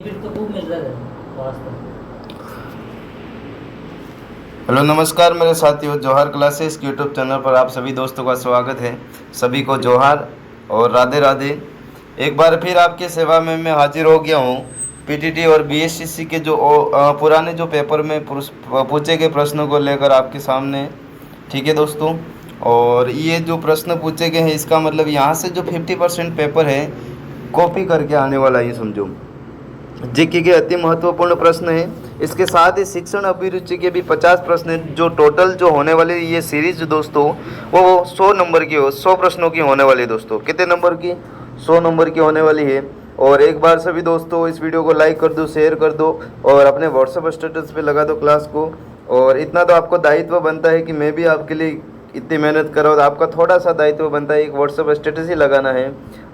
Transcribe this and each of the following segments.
फिर तो खूब मिल रहा है वास्तव। हेलो नमस्कार मेरे साथियों, जोहार क्लासेस यूट्यूब चैनल पर आप सभी दोस्तों का स्वागत है। सभी को जोहार और राधे राधे। एक बार फिर आपकी सेवा में मैं हाजिर हो गया हूँ। पीटीटी और बीएससीसी के जो पुराने जो पेपर में पूछे गए प्रश्नों को लेकर आपके सामने। ठीक है दोस्तों, और ये जो प्रश्न पूछे गए हैं इसका मतलब यहाँ से जो 50% पेपर है कॉपी करके आने वाला ही समझो। जीके के अति महत्वपूर्ण प्रश्न है। इसके साथ ही शिक्षण अभिरुचि के भी 50 प्रश्न हैं। जो टोटल जो होने वाली ये सीरीज दोस्तों वो 100 नंबर की 100 प्रश्नों की होने वाली है दोस्तों। कितने नंबर की? 100 नंबर की होने वाली है। और एक बार सभी दोस्तों इस वीडियो को लाइक कर दो, शेयर कर दो और अपने व्हाट्सएप स्टेटस पे लगा दो क्लास को। और इतना तो आपको दायित्व बनता है कि मैं भी आपके लिए इतनी मेहनत करो, तो आपका थोड़ा सा दायित्व बनता है, एक व्हाट्सएप स्टेटस ही लगाना है।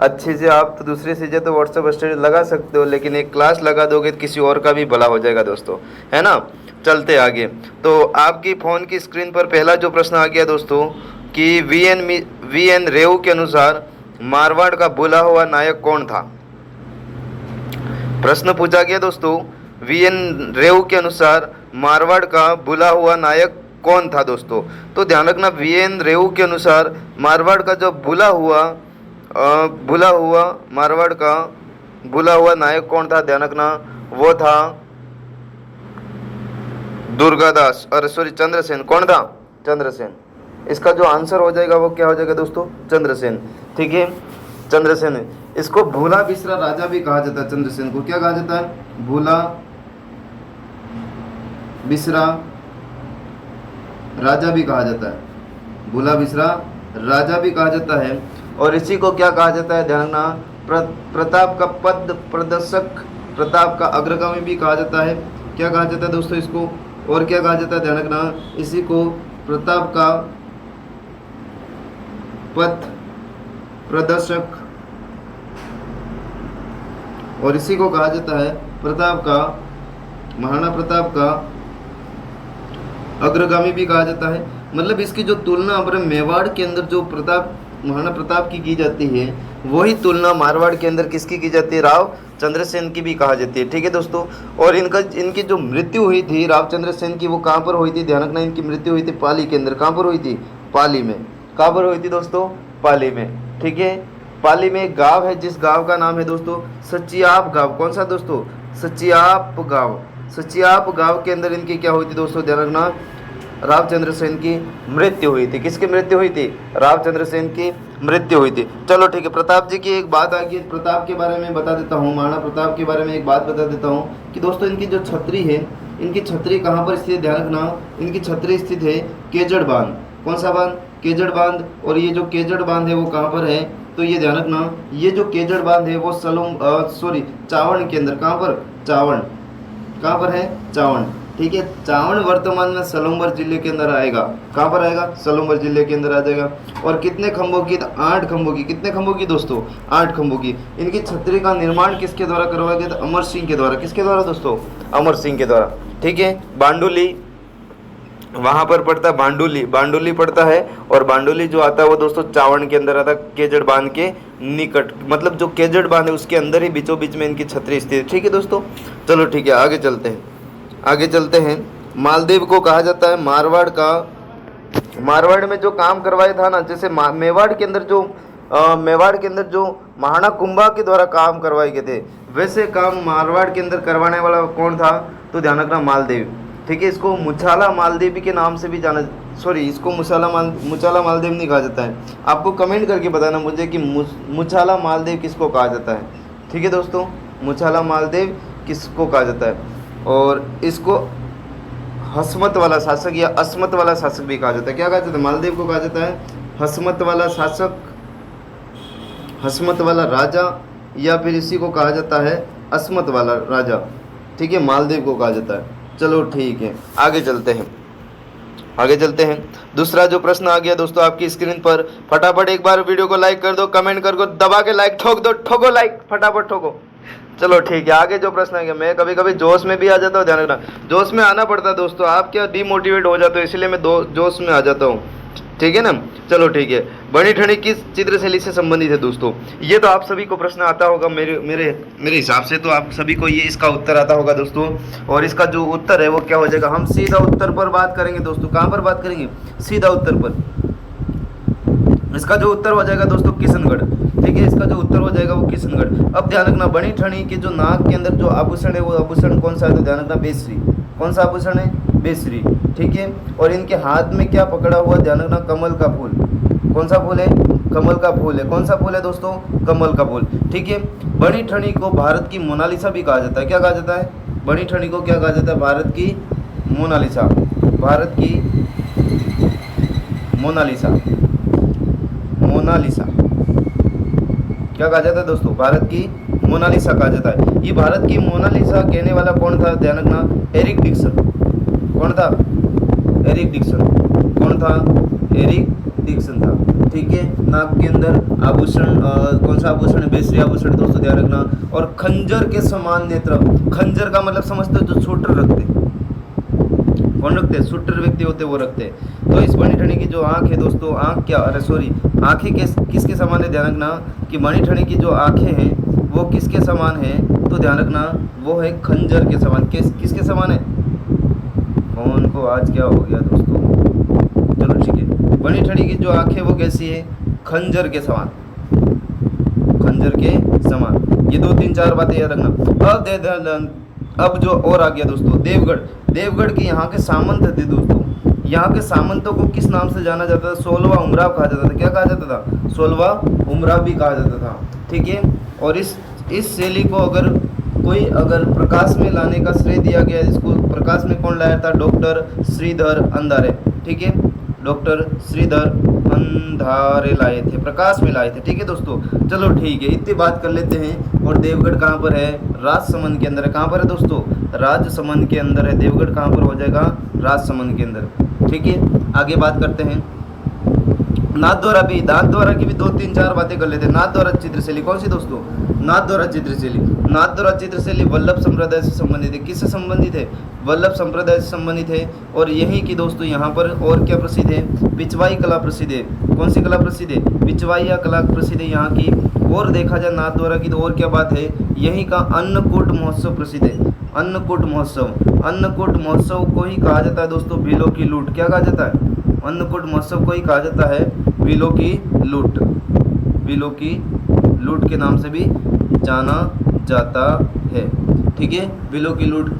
अच्छी से आप तो दूसरी चीज़ें तो व्हाट्सएप स्टेटस लगा सकते हो, लेकिन एक क्लास लगा दोगे तो किसी और का भी भला हो जाएगा दोस्तों, है ना। चलते आगे। तो आपकी फ़ोन की स्क्रीन पर पहला जो प्रश्न आ गया दोस्तों कि वी एन रेव के अनुसार मारवाड़ का भूला हुआ नायक कौन था। प्रश्न पूछा गया दोस्तों, वी एन रेव के अनुसार मारवाड़ का भूला हुआ नायक कौन था दोस्तों। तो ध्यान रखना, वी एन रेव के अनुसार मारवाड़ का जो मारवाड़ का भूला हुआ नायक कौन था, ध्यान रखना, वो था दुर्गादास, अरे सॉरी चंद्रसेन। कौन था? चंद्रसेन। इसका जो आंसर हो जाएगा वो क्या हो जाएगा दोस्तों? चंद्रसेन। ठीक है, चंद्रसेन। इसको भूला बिसरा राजा भी कहा जाता है। चंद्रसेन को क्या कहा जाता है? भूला बिसरा राजा भी कहा जाता है। भूला बिसरा राजा भी कहा जाता है। और इसी को क्या कहा जाता है? ध्यान रखना, प्रताप का पद प्रदर्शक, प्रताप का अग्रगामी भी कहा जाता है। क्या कहा जाता है दोस्तों इसको? और क्या कहा जाता है? ध्यान रखना, इसी को प्रताप का पथ प्रदर्शक, और इसी को कहा जाता है प्रताप का, महाराणा प्रताप का अग्रगामी भी कहा जाता है। मतलब इसकी जो तुलना अपने मेवाड़ के अंदर जो महाराणा प्रताप की जाती है, वही तुलना मारवाड़ के अंदर किसकी की जाती है? राव चंद्रसेन की भी कहा जाती है। ठीक है दोस्तों। और इनकी जो मृत्यु हुई थी राव चंद्रसेन की, वो कहाँ पर हुई थी? ध्यान रखना, इनकी मृत्यु हुई थी पाली के अंदर। कहाँ पर हुई थी? पाली में। कहाँ पर हुई थी दोस्तों? पाली में। ठीक है, पाली में एक गाँव है जिस गाँव का नाम है दोस्तों सचियाप गाँव। कौन सा दोस्तों? सचियाप गाँव। सचियाप गाँव के अंदर इनकी क्या हुई थी दोस्तों? ध्यान रखना, राव चंद्रसेन की मृत्यु हुई थी। किसकी मृत्यु हुई थी? राव चंद्रसेन की मृत्यु हुई थी। चलो ठीक है, प्रताप जी की एक बात आ गई, प्रताप के बारे में बता देता हूँ, महाराणा प्रताप के बारे में एक बात बता देता हूँ कि दोस्तों इनकी जो छतरी है, इनकी छतरी कहाँ पर स्थित है? ध्यान रखना, इनकी छतरी स्थित है केजड़ बांध। कौन सा बांध? केजड़ बांध। और ये जो केजड़ बांध है वो कहाँ पर है? तो ये ध्यान रखना, ये जो केजड़ बांध है वो चावड़ के अंदर। कहाँ पर? चावड़। कहाँ पर है? चावड़। ठीक है, चावड़ वर्तमान में सलूम्बर जिले के अंदर आएगा। कहाँ पर आएगा? सलूम्बर जिले के अंदर आ जाएगा। और कितने खंभों की? 8 खंभों की। कितने खंभों की दोस्तों? 8 खंभों की। इनकी छतरी का निर्माण किसके द्वारा करवाया गया था? अमर सिंह के द्वारा। किसके द्वारा दोस्तों? अमर सिंह के द्वारा। ठीक है, बांडुली वहाँ पर पड़ता है, बांडुली पड़ता है। और बांडुली जो आता है वो दोस्तों चावड़ के अंदर आता है, केजड़ बांध के निकट, मतलब जो केजड़ बांध है उसके अंदर ही बीचों बीच में इनकी छतरी स्थित है। ठीक है दोस्तों, चलो ठीक है, आगे चलते हैं। मालदेव को कहा जाता है मारवाड़ का, मारवाड़ में जो काम करवाया था ना, जैसे मेवाड़ के अंदर जो महाराणा कुंभा के द्वारा काम करवाए गए थे, वैसे काम मारवाड़ के अंदर करवाने वाला कौन था? तो ध्यान रखना, मालदेव। ठीक है, इसको मुछाला मालदेवी के नाम से भी जाना, इसको मुछाला मालदेव नहीं कहा जाता है। आपको कमेंट करके बताना मुझे कि मुछाला मालदेव किसको कहा जाता है। ठीक है दोस्तों, मुछाला मालदेव किसको कहा जाता है। और इसको हसमत वाला शासक या असमत वाला शासक भी कहा जाता है। क्या कहा जाता है? मालदेव को कहा जाता है हसमत वाला शासक, हसमत वाला राजा, या फिर इसी को कहा जाता है असमत वाला राजा। ठीक है, मालदेव को कहा जाता है। चलो ठीक है, आगे चलते हैं। दूसरा जो प्रश्न आ गया दोस्तों आपकी स्क्रीन पर, फटाफट एक बार वीडियो को लाइक कर दो, कमेंट कर दो, दबा के लाइक ठोक दो, ठोको लाइक, फटाफट ठोको। चलो ठीक है, आगे जो प्रश्न है, मैं कभी कभी जोश में भी आ जाता हूँ, ध्यान रखना जोश में आना पड़ता है दोस्तों। आप क्या डिमोटिवेट हो जाते हो, इसलिए मैं जोश में आ जाता हूँ। ठीक है ना। चलो ठीक है, बनी ठनी किस चित्रशैली से संबंधित है दोस्तों? ये तो आप सभी को प्रश्न आता होगा, मेरे मेरे मेरे हिसाब से तो आप सभी को ये इसका उत्तर आता होगा दोस्तों। और इसका जो उत्तर है वो क्या हो जाएगा, हम सीधा उत्तर पर बात करेंगे दोस्तों। कहाँ पर बात करेंगे? सीधा उत्तर पर। इसका जो उत्तर हो जाएगा दोस्तों किशनगढ़, ठीक है, इसका जो उत्तर हो जाएगा वो किशनगढ़। अब ध्यान रखना, बनी ठनी के जो नाक के अंदर जो आभूषण है वो आभूषण कौन सा है, तो ध्यान रखना बेसरी। कौन सा आभूषण है? बेसरी, ठीक है। और इनके हाथ में क्या पकड़ा हुआ, ध्यान रखना, कमल का फूल। कौन सा फूल है? कमल का फूल है। कौन सा फूल है दोस्तों? कमल का फूल, ठीक है। बनी ठनी को भारत की मोनालिसा भी कहा जाता है। क्या कहा जाता है? बनी ठनी को क्या कहा जाता है? भारत की मोनालिसा। भारत की मोनालिसा। मोनालिसा क्या कहा जाता है दोस्तों? भारत की मोनालिसा कहा जाता है। ये भारत की मोनालिसा कहने वाला कौन था? ध्यान रखना, एरिक डिक्सन। कौन था? Eric Dixon. कौन था? एरिक डिक्सन था, ठीक है। नाक के अंदर आभूषण, कौन सा आभूषण है? बेसरी आभूषण दोस्तों, ध्यान रखना। और खंजर के समान नेत्र। खंजर का मतलब समझते हो, जो शूटर रखते, कौन रखते हैं? शूटर व्यक्ति होते वो रखते हैं। तो इस बनी ठनी की जो आंख है दोस्तों, आंख क्या, अरे सॉरी, आंखें किसके समान है? ध्यान रखना कि बनी ठनी की जो आंखें हैं वो किसके समान है? तो ध्यान रखना वो है खंजर के समान। किसके समान है? कौन को आज क्या हो गया दोस्तों? चलो ठीक है, बनी ठनी की जो आंखें वो कैसी है? खंजर के समान। खंजर के समान। ये 2-3-4 बातें याद रखना। अब जो और आ गया दोस्तों, देवगढ़। देवगढ़ के यहाँ के सामंत थे दोस्तों। यहाँ के सामंतों को किस नाम से जाना जाता था? 16वां उमराव कहा जाता था। क्या कहा जाता था? 16वां उमराव भी कहा जाता था, ठीक है। और इस शैली को अगर प्रकाश में लाने का श्रेय दिया गया, इसको प्रकाश में कौन लाया था? डॉक्टर श्रीधर अंधारे, ठीक है। डॉक्टर श्रीधर अंधारे लाए थे, प्रकाश में लाए थे, ठीक है दोस्तों। चलो ठीक है, इतनी बात कर लेते हैं। और देवगढ़ कहाँ पर है? राजसमंद के अंदर है। कहाँ पर है दोस्तों? राजसमंद के अंदर है। देवगढ़ कहाँ पर हो जाएगा? राजसमंद के अंदर, ठीक है। आगे बात करते हैं नाथद्वारा भी। नाथद्वारा की भी 2-3-4 बातें कर लेते हैं। नाथद्वारा चित्रशैली कौन सी दोस्तों? नाथद्वारा चित्रशैली। नाथद्वारा चित्रशैली वल्लभ संप्रदाय से संबंधित है। किससे संबंधित है? वल्लभ संप्रदाय से संबंधित है। और यही की दोस्तों यहाँ पर और क्या प्रसिद्ध है? पिछवाई कला प्रसिद्ध है। कौन सी कला प्रसिद्ध है? पिछवाई कला प्रसिद्ध है यहाँ की। और देखा जाए नाथद्वारा की तो और क्या बात है? यहीं का अन्नकूट महोत्सव प्रसिद्ध है। अन्नकूट महोत्सव। अन्नकूट महोत्सव को ही कहा जाता है दोस्तों भीलों की लूट। क्या कहा जाता है? अन्नकूट महोत्सव को ही कहा जाता है भीलों की लूट। भीलों की लूट के नाम से भी जाना जाता है, ठीक है। भीलों की लूट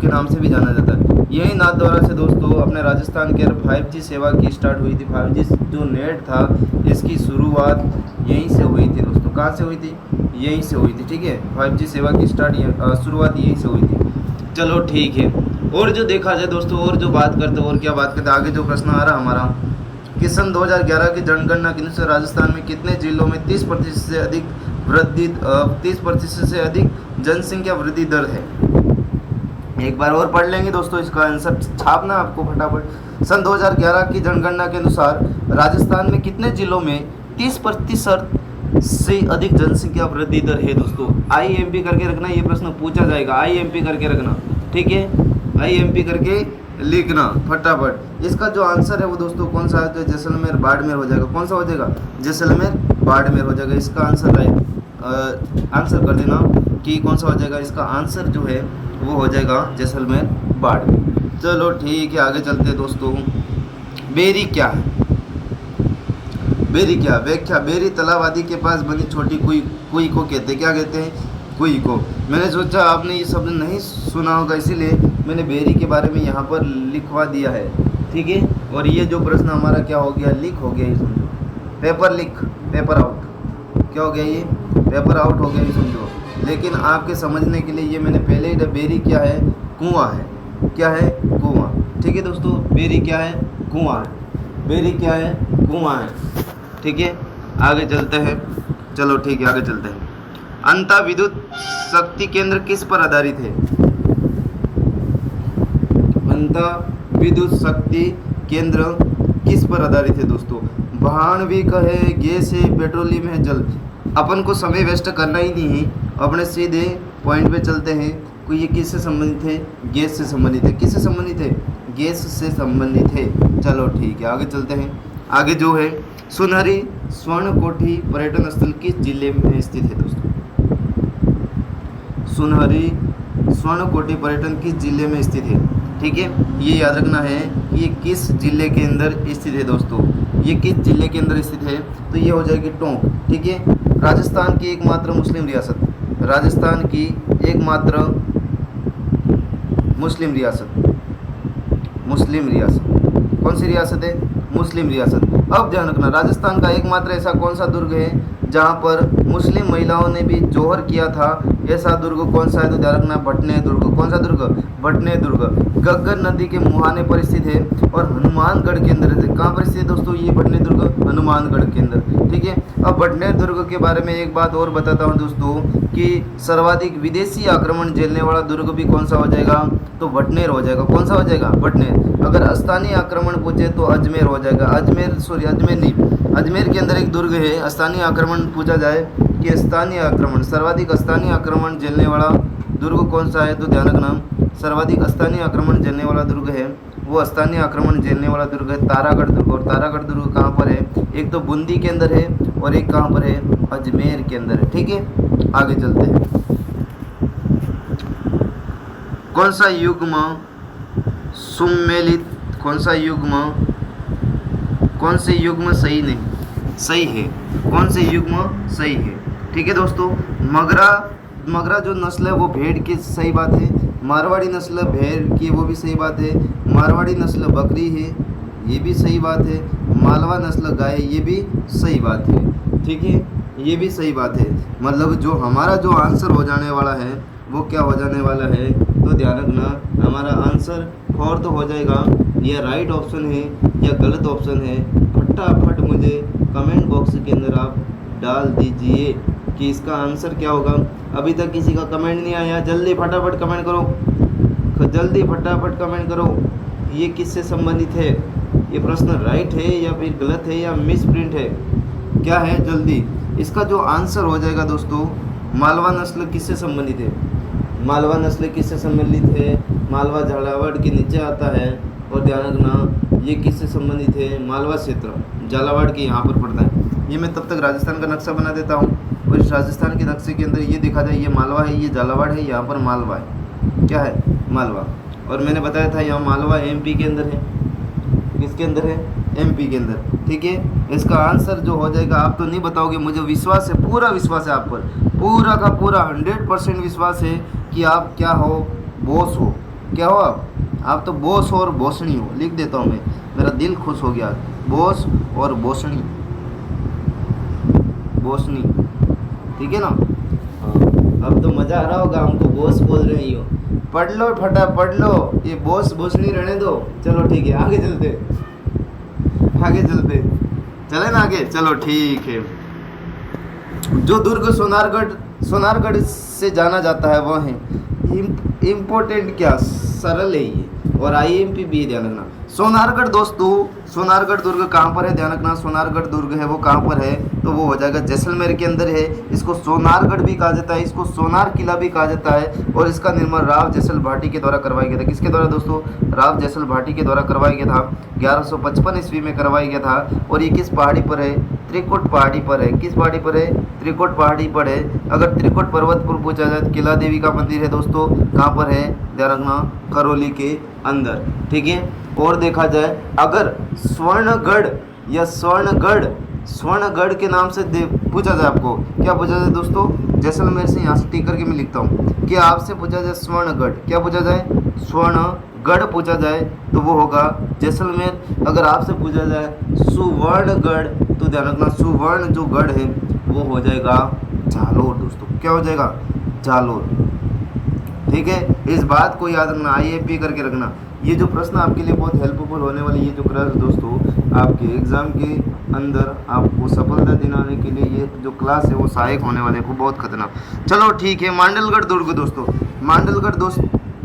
के नाम से भी जाना जाता है। यही नाथद्वारा से दोस्तों अपने राजस्थान के 5G सेवा की स्टार्ट हुई थी। 5G जो नेट था इसकी शुरुआत यहीं से हुई थी दोस्तों। कहाँ से हुई थी? यहीं से हुई थी, ठीक है। 5G सेवा की शुरुआत यहीं से हुई थी। चलो ठीक है। और जो देखा जाए दोस्तों, और जो बात करते, और क्या बात करते, आगे जो प्रश्न आ रहा हमारा कि सन 2011 की जनगणना के अनुसार राजस्थान में कितने जिलों में 30% से अधिक वृद्धि 30% से अधिक जनसंख्या वृद्धि दर है? एक बार और पढ़ लेंगे दोस्तों, इसका आंसर छापना आपको फटाफट। सन 2011 की जनगणना के अनुसार राजस्थान में कितने जिलों में 30% से अधिक जनसंख्या वृद्धि दर है दोस्तों? IMP करके रखना, ये प्रश्न पूछा जाएगा। IMP करके रखना, ठीक है। IMP करके लिखना फटाफट। इसका जो आंसर है वो दोस्तों कौन सा है? तो जैसलमेर बाड़मेर हो जाएगा। कौन सा हो जाएगा? जैसलमेर बाड़मेर हो जाएगा। इसका आंसर आंसर कर देना कि कौन सा हो जाएगा। इसका आंसर जो है वो हो जाएगा जैसलमेर बाड़मेर। चलो ठीक है, आगे चलते हैं दोस्तों। बेरी क्या है? बेरी क्या? व्याख्या। बेरी तालाब आदि के पास बनी छोटी कुई को कहते हैं। क्या कहते हैं? कुई को। मैंने सोचा आपने ये शब्द नहीं सुना होगा, इसीलिए मैंने बेरी के बारे में यहाँ पर लिखवा दिया है, ठीक है। और ये जो प्रश्न हमारा क्या हो गया? लीक हो गया, ये समझो। Paper leak, paper out. क्या हो गया? ये पेपर आउट हो गया, ये समझो। लेकिन आपके समझने के लिए ये मैंने पहले ही, बेरी क्या है? कुआं है। क्या है? कुआं, ठीक है दोस्तों। बेरी क्या है? कुआं है। बेरी क्या है? कुआं है, ठीक है। आगे चलते हैं। चलो ठीक है, आगे चलते हैं। अंता विद्युत शक्ति केंद्र किस पर आधारित है? अंता विद्युत शक्ति केंद्र किस पर आधारित है दोस्तों? भाणविक है, गैस है, पेट्रोलियम है, जल। अपन को समय वेस्ट करना ही नहीं है, अपने सीधे पॉइंट पे चलते हैं। कोई ये किससे संबंधित है? गैस से संबंधित है। किससे संबंधित है? गैस से संबंधित है। चलो ठीक है, आगे चलते हैं। आगे जो है सुनहरी स्वर्ण कोठी पर्यटन स्थल किस जिले में स्थित है दोस्तों? सुनहरी स्वर्ण कोठी पर्यटन किस जिले में स्थित है? ठीक है, ये याद रखना है कि ये किस जिले के अंदर स्थित है दोस्तों, ये किस जिले के अंदर स्थित है, तो ये हो जाएगी टोंक। ठीक है, राजस्थान की एकमात्र मुस्लिम रियासत, राजस्थान की एकमात्र मुस्लिम रियासत, मुस्लिम रियासत कौन सी रियासत है? मुस्लिम रियासत। अब ध्यान रखना, राजस्थान का एकमात्र ऐसा कौन सा दुर्ग है जहाँ पर मुस्लिम महिलाओं ने भी जोहर किया था? ऐसा दुर्ग कौन सा है? तो ध्यान रखना, भटने दुर्ग। कौन सा दुर्ग? भटने दुर्ग। गग्गर नदी के मुहाने पर स्थित है और हनुमानगढ़ के अंदर है। कहाँ पर स्थित है दोस्तों ये भटने दुर्ग? हनुमानगढ़ के अंदर। ठीक है, अब भटने दुर्ग के बारे में एक बात और बताता हूँ दोस्तों कि सर्वाधिक विदेशी आक्रमण झेलने वाला दुर्ग भी कौन सा हो जाएगा? तो भटनेर हो जाएगा। कौन सा हो जाएगा? भटनेर। अगर स्थानीय आक्रमण पूछे तो अजमेर हो जाएगा। अजमेर नहीं, अजमेर के अंदर एक दुर्ग है। स्थानीय आक्रमण पूछा जाए कि स्थानीय आक्रमण, सर्वाधिक स्थानीय आक्रमण झेलने वाला दुर्ग कौन सा है? तो ध्यान रखना, सर्वाधिक स्थानीय आक्रमण झेलने वाला दुर्ग है वो स्थानीय आक्रमण झेलने वाला दुर्ग है तारागढ़ दुर्ग। और तारागढ़ दुर्ग कहाँ पर है? एक तो बूंदी के अंदर है और एक कहाँ पर है? अजमेर के अंदर है। ठीक है, आगे चलते हैं। कौन सा युग्म सुमेलित, कौन सा युग्म, कौन से युग्म सही नहीं सही है? कौन से युग्म सही है? ठीक है दोस्तों, मगरा जो नस्ल है वो भेड़ की सही बात है। मारवाड़ी नस्ल भेड़ की वो भी सही बात है। मारवाड़ी नस्ल बकरी है ये भी सही बात है। मालवा नस्ल गाय ये भी सही बात है। ठीक है, ये भी सही बात है। मतलब जो हमारा जो आंसर हो जाने वाला है वो क्या हो जाने वाला है? तो ध्यान रखना, हमारा आंसर फोर्थ हो जाएगा। यह राइट ऑप्शन है या गलत ऑप्शन है? फटाफट मुझे कमेंट बॉक्स के अंदर आप डाल दीजिए कि इसका आंसर क्या होगा। अभी तक किसी का कमेंट नहीं आया, जल्दी फटाफट कमेंट करो, जल्दी फटाफट कमेंट करो। ये किससे संबंधित है? ये प्रश्न राइट है या फिर गलत है या मिस प्रिंट है? क्या है? जल्दी इसका जो आंसर हो जाएगा दोस्तों, मालवा नस्ल किससे संबंधित है? मालवा नस्ल किससे संबंधित है? मालवा झालावाड़ के नीचे आता है। और ध्यान रखना ये किससे संबंधित है? मालवा क्षेत्र झालावाड़ के यहाँ पर पड़ता है। ये मैं तब तक राजस्थान का नक्शा बना देता हूँ और इस राजस्थान के नक्शे के अंदर ये देखा जाए, ये मालवा है, ये झालावाड़ है, यहाँ पर मालवा है। क्या है? मालवा। और मैंने बताया था यहाँ मालवा एमपी के अंदर है। किसके अंदर है? एमपी के अंदर। ठीक है, इसका आंसर जो हो जाएगा, आप तो नहीं बताओगे, मुझे विश्वास है, पूरा विश्वास है आप पर, पूरा का पूरा 100% विश्वास है कि आप क्या हो? बॉस हो। क्या हो आप तो बॉस हो और बोसनी हो। लिख देता हूँ मैं, मेरा दिल खुश हो गया। बॉस और बोसनी, बोसनी। ठीक है ना? हाँ, अब तो मज़ा आ रहा होगा, हमको बॉस बोल रही हो। पढ़ लो पढ़ लो, ये बॉस बोसनी रहने दो। चलो ठीक है, आगे चलते चले ना आगे। चलो ठीक है, जो दुर्ग सोनारगढ़ से जाना जाता है वह है इम्पोर्टेंट, क्या सरल है ये, और आईएमपी भी ध्यान रखना। सोनारगढ़ दोस्तों, सोनारगढ़ दुर्ग कहाँ पर है? ध्यान रखना, सोनारगढ़ दुर्ग है वो कहाँ पर है? तो वो हो जाएगा जैसलमेर के अंदर है। इसको सोनारगढ़ भी कहा जाता है, इसको सोनार किला भी कहा जाता है। और इसका निर्माण राव जैसल भाटी के द्वारा करवाया गया था। किसके द्वारा दोस्तों? राव जैसल भाटी के द्वारा करवाया गया था। 1155 ईस्वी में करवाया गया था। और ये किस पहाड़ी पर है? त्रिकुट पहाड़ी पर है। किस पहाड़ी पर है? त्रिकुट पहाड़ी पर है। अगर त्रिकुट पर्वत पर पूछा जाए तो किला देवी का मंदिर है दोस्तों, कहाँ पर है? ध्यान रखना, करौली के अंदर। ठीक है, और देखा जाए अगर स्वर्णगढ़ या स्वर्णगढ़ के नाम से पूछा जाए, आपको क्या पूछा जाए दोस्तों? जैसलमेर से यहाँ से टिक करके मैं लिखता हूँ कि आपसे पूछा जाए स्वर्णगढ़, क्या पूछा जाए? स्वर्णगढ़ पूछा जाए तो वो होगा जैसलमेर। अगर आपसे पूछा जाए सुवर्णगढ़ तो ध्यान रखना, सुवर्ण जो गढ़ है वो हो जाएगा जालोर दोस्तों। क्या हो जाएगा? जालोर। ठीक है, इस बात को याद रखना, आईएमपी करके रखना। ये जो प्रश्न आपके लिए बहुत हेल्पफुल होने वाली, ये जो क्लास दोस्तों आपके एग्ज़ाम के अंदर आपको सफलता दिलाने के लिए ये जो क्लास है वो सहायक होने वाले को बहुत खतरनाक। चलो ठीक है, मांडलगढ़ दुर्ग दोस्तों, मांडलगढ़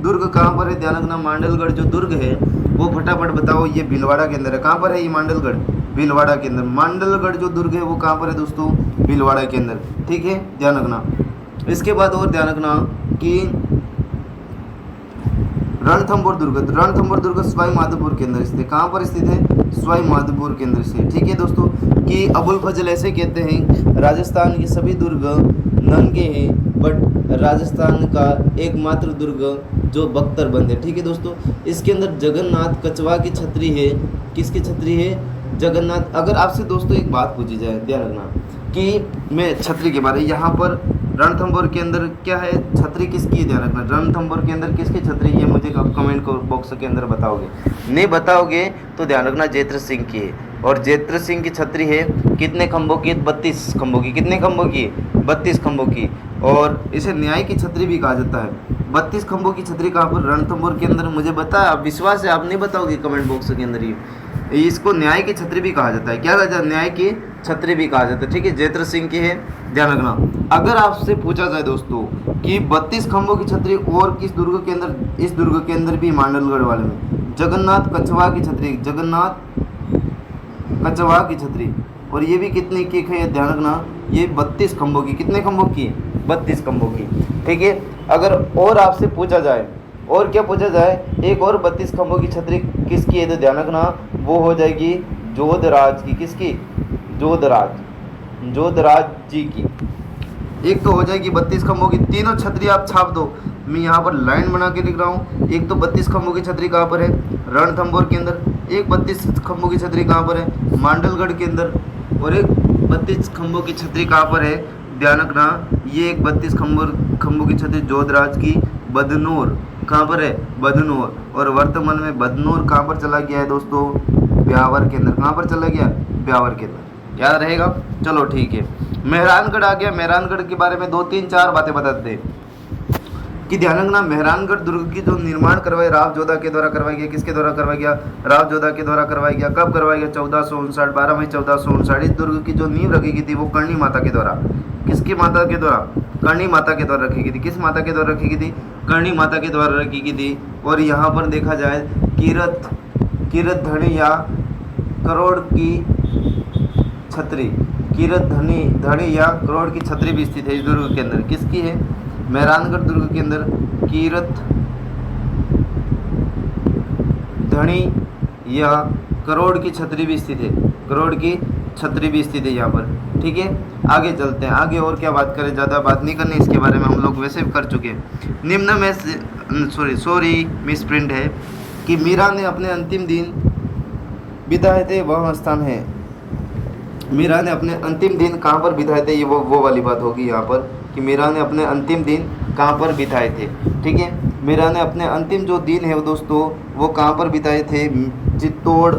दुर्ग कहाँ पर है? ध्यान रखना, मांडलगढ़ जो दुर्ग है वो फटाफट बताओ। ये भीलवाड़ा के अंदर है। कहाँ पर है ये मांडलगढ़? भीलवाड़ा के अंदर। मांडलगढ़ जो दुर्ग है वो कहाँ पर है दोस्तों? भीलवाड़ा के अंदर। ठीक है, ध्यान रखना। इसके बाद और ध्यान रखना कि रणथंभौर दुर्ग, रणथंभौर दुर्ग सवाई माधोपुर के अंदर स्थित है। कहाँ पर स्थित है? सवाई माधोपुर के अंदर स्थित। ठीक है दोस्तों, कि अबुल फजल ऐसे कहते हैं राजस्थान के सभी दुर्ग नंगे हैं बट राजस्थान का एकमात्र दुर्ग जो बख्तरबंद है। ठीक है दोस्तों, इसके अंदर जगन्नाथ कछवा की छतरी है। किसकी छतरी है? जगन्नाथ। अगर आपसे दोस्तों एक बात पूछी जाए, ध्यान रखना कि मैं छतरी के बारे, यहाँ पर रणथंभौर के अंदर क्या है, छतरी किसकी है? ध्यान रखना, रणथंभौर के अंदर किसकी छतरी है? मुझे कमेंट बॉक्स के अंदर बताओगे। नहीं बताओगे तो ध्यान रखना जयद्रथ सिंह की है। और जयद्रथ सिंह की छतरी है कितने खंभों की? 32 खंभों की। कितने खंभों की? 32 खंभों की। और इसे न्याय की छतरी भी कहा जाता है। 32 खंभों की छतरी कहाँ पर? रणथंभौर के अंदर। मुझे बताया, आप विश्वास है, आप नहीं बताओगे कमेंट बॉक्स के अंदर ही। इसको न्याय की छतरी भी कहा जाता है। क्या कहा जाता है? न्याय की छतरी भी कहा जाता है। ठीक है, जयद्रथ सिंह की है, ध्यान रखना। अगर आपसे पूछा जाए दोस्तों कि 32 खंभों की छतरी और किस दुर्ग के अंदर, इस दुर्ग के अंदर भी मांडलगढ़ वाले में जगन्नाथ कछवा की छतरी, जगन्नाथ कछवा की छतरी। और ये भी कितने की है? ध्यान रखना, ये 32 खंभों की। कितने खंभों की? 32 खंभों की। ठीक है, अगर और आपसे पूछा जाए, और क्या पूछा जाए, एक और 32 खंभों की छतरी किसकी है? तो ध्यान रखना वो हो जाएगी जोधराज की। किसकी? जोधराज, जोधराज जी की। एक तो हो जाएगी 32 खंभों की। तीनों छतरी आप छाप दो, मैं यहाँ पर लाइन बना के लिख रहा हूँ। एक तो 32 खंभों की छतरी कहाँ पर है? रणथंभौर के अंदर। एक 32 खंभों की छतरी कहाँ पर है? मांडलगढ़ के अंदर। और एक 32 खंभों की छतरी कहाँ पर है? ध्यान रखना, ये एक 32 खंभों की छतरी जोधराज की बदनौर। कहाँ पर है? बदनौर। और वर्तमान में बदनौर कहाँ पर चला गया है दोस्तों? ब्यावर के अंदर। कहाँ पर चला गया? ब्यावर के अंदर। याद रहेगा? चलो ठीक है। मेहरानगढ़ आ गया। मेहरानगढ़ के बारे में 2-3-4 बातें बताते हैं कि ध्यान रखना, मेहरानगढ़ दुर्ग की जो निर्माण करवाया राव जोधा के द्वारा करवाया गया। किसके द्वारा करवाया गया? राव जोधा के द्वारा करवाया गया। कब करवाया गया? 1459, 12 मई 1459। इस दुर्ग की जो नींव रखी गई थी वो कर्णी माता के द्वारा। किसकी माता के द्वारा? कर्णी माता के द्वारा रखी गई थी। किस माता के द्वारा रखी गई थी? कर्णी माता के द्वारा रखी गई थी। और यहाँ पर देखा जाए कीरत धनी या करोड़ की छतरी, कीरत धनी या करोड़ की छतरी भी स्थित है इस दुर्ग के अंदर। किसकी है? मेहरानगढ़ दुर्ग के अंदर कीरत धनी या करोड़ की छतरी भी स्थित है। करोड़ की छतरी भी स्थित है यहाँ पर। ठीक है, आगे चलते हैं। आगे और क्या बात करें, ज़्यादा बात नहीं करनी इसके बारे में, हम लोग वैसे भी कर चुके हैं। निम्न में सॉरी मिस प्रिंट है कि मीरा ने अपने अंतिम दिन बिताए थे वह स्थान है। मीरा ने अपने अंतिम दिन कहाँ पर बिताए थे? ये वो वाली बात होगी यहाँ पर कि मीरा ने अपने अंतिम दिन कहाँ पर बिताए थे। ठीक है, मीरा ने अपने अंतिम जो दिन है वो दोस्तों वो कहाँ पर बिताए थे? चित्तौड़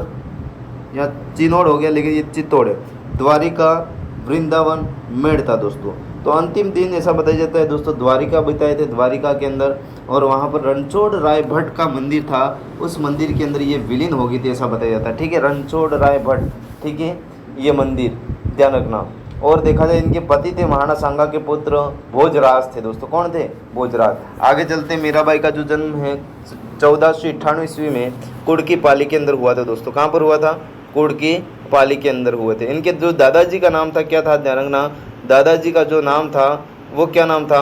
या चिनौड़ हो गया, लेकिन ये चित्तौड़ है। द्वारिका, वृंदावन, मेड़ता दोस्तों। तो अंतिम दिन ऐसा बताया जाता है दोस्तों द्वारिका बिताए थे, द्वारिका के अंदर। और वहाँ पर रणछोड़ राय भट्ट का मंदिर था, उस मंदिर के अंदर ये विलीन हो गई थी ऐसा बताया जाता है। ठीक है, रणछोड़ राय भट्ट, ठीक है, ये मंदिर ध्यान रखना। और देखा जाए इनके पति थे महाराणा सांगा के पुत्र भोजराज थे दोस्तों। कौन थे? भोजराज। आगे चलते, मीराबाई का जो जन्म है 1498 ईस्वी में कुड़की पाली के अंदर हुआ था दोस्तों। कहाँ पर हुआ था? कुड़की पाली के अंदर हुए थे। इनके जो दादाजी का नाम था क्या था? ध्यान रखना, दादाजी का जो नाम था वो क्या नाम था?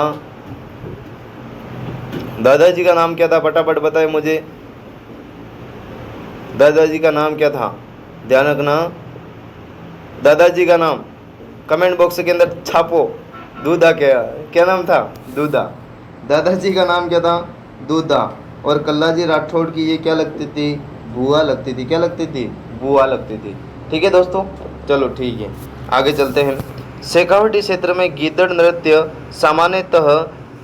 दादाजी का नाम क्या था? फटाफट बताए मुझे, दादाजी का नाम क्या था? ध्यान रखना, दादाजी का नाम कमेंट बॉक्स के अंदर छापो। दूधा क्या नाम था? दूधा। दादाजी का नाम क्या था? दूधा। और कल्लाजी राठौड़ की ये क्या लगती थी? बुआ लगती थी। क्या लगती थी? बुआ लगती थी। ठीक है दोस्तों, चलो ठीक है, आगे चलते हैं। शेखावटी क्षेत्र में गीदड़ नृत्य सामान्यतः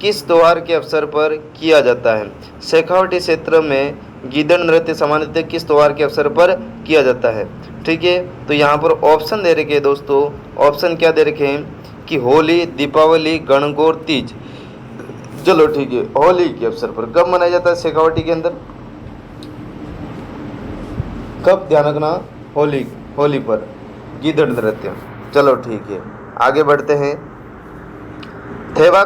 किस त्योहार के अवसर पर किया जाता है? शेखावटी क्षेत्र में गीदड़ नृत्य सामान्यतः किस त्योहार के अवसर पर किया जाता है? ठीक है, तो यहाँ पर ऑप्शन दे रखे हैं दोस्तों। ऑप्शन क्या दे रखे हैं कि होली, दीपावली, गणगौर, तीज। चलो ठीक है, होली के अवसर पर कब मनाया जाता है शेखावटी के अंदर? कब? ध्यान रखना, होली पर गीदड़ नृत्य। चलो ठीक है, आगे बढ़ते हैं। थेवा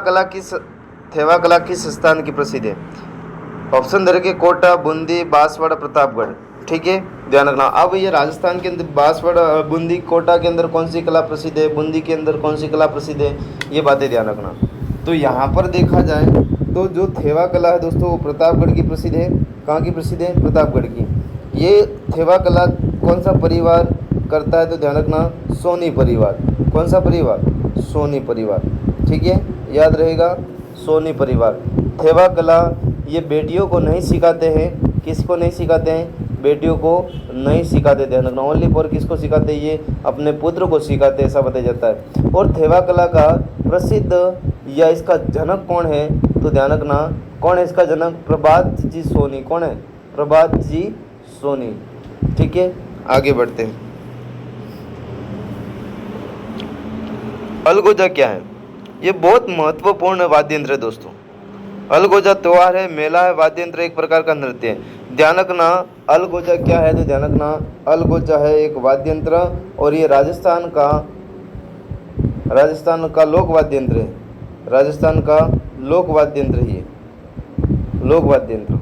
कला किस स्थान की प्रसिद्ध है? ऑप्शन दे रखे कोटा, बूंदी, बांसवाड़ा, प्रतापगढ़। ठीक है, ध्यान रखना। अब ये राजस्थान के अंदर बांसवाड़ा, बूंदी, कोटा के अंदर कौन सी कला प्रसिद्ध है? बूंदी के अंदर कौन सी कला प्रसिद्ध है? ये बातें ध्यान रखना। तो यहाँ पर देखा जाए तो जो थेवा कला है दोस्तों वो प्रतापगढ़ की प्रसिद्ध है। कहाँ की प्रसिद्ध है? प्रतापगढ़ की। ये थेवा कला कौन सा परिवार करता है? तो ध्यान रखना, सोनी परिवार। कौन सा परिवार? सोनी परिवार। ठीक है, याद रहेगा, सोनी परिवार। थेवा कला ये बेटियों को नहीं सिखाते हैं। किसको नहीं सिखाते हैं? बेटियों को नहीं सिखाते। ध्यान रखना, ओनली फॉर किसको सिखाते हैं? ये अपने पुत्र को सिखाते हैं, ऐसा बताया जाता है। और थेवा कला का प्रसिद्ध या इसका जनक कौन है? तो ध्यान रखना, कौन है इसका जनक? प्रभात जी सोनी। कौन है? प्रभात जी सोनी। ठीक है, आगे बढ़ते हैं। अलगोजा क्या है? ये बहुत महत्वपूर्ण वाद्य यंत्र है दोस्तों। अलगोजा त्योहार है, मेला है, वाद्य यंत्र एक प्रकार का नृत्य है। ध्यान रखना, अलगोजा क्या है? तो ध्यान रखना, अलगोजा है एक वाद्य यंत्र और ये राजस्थान का लोक वाद्य यंत्र है। राजस्थान का लोक वाद्य यंत्र ही है, लोक वाद्य यंत्र,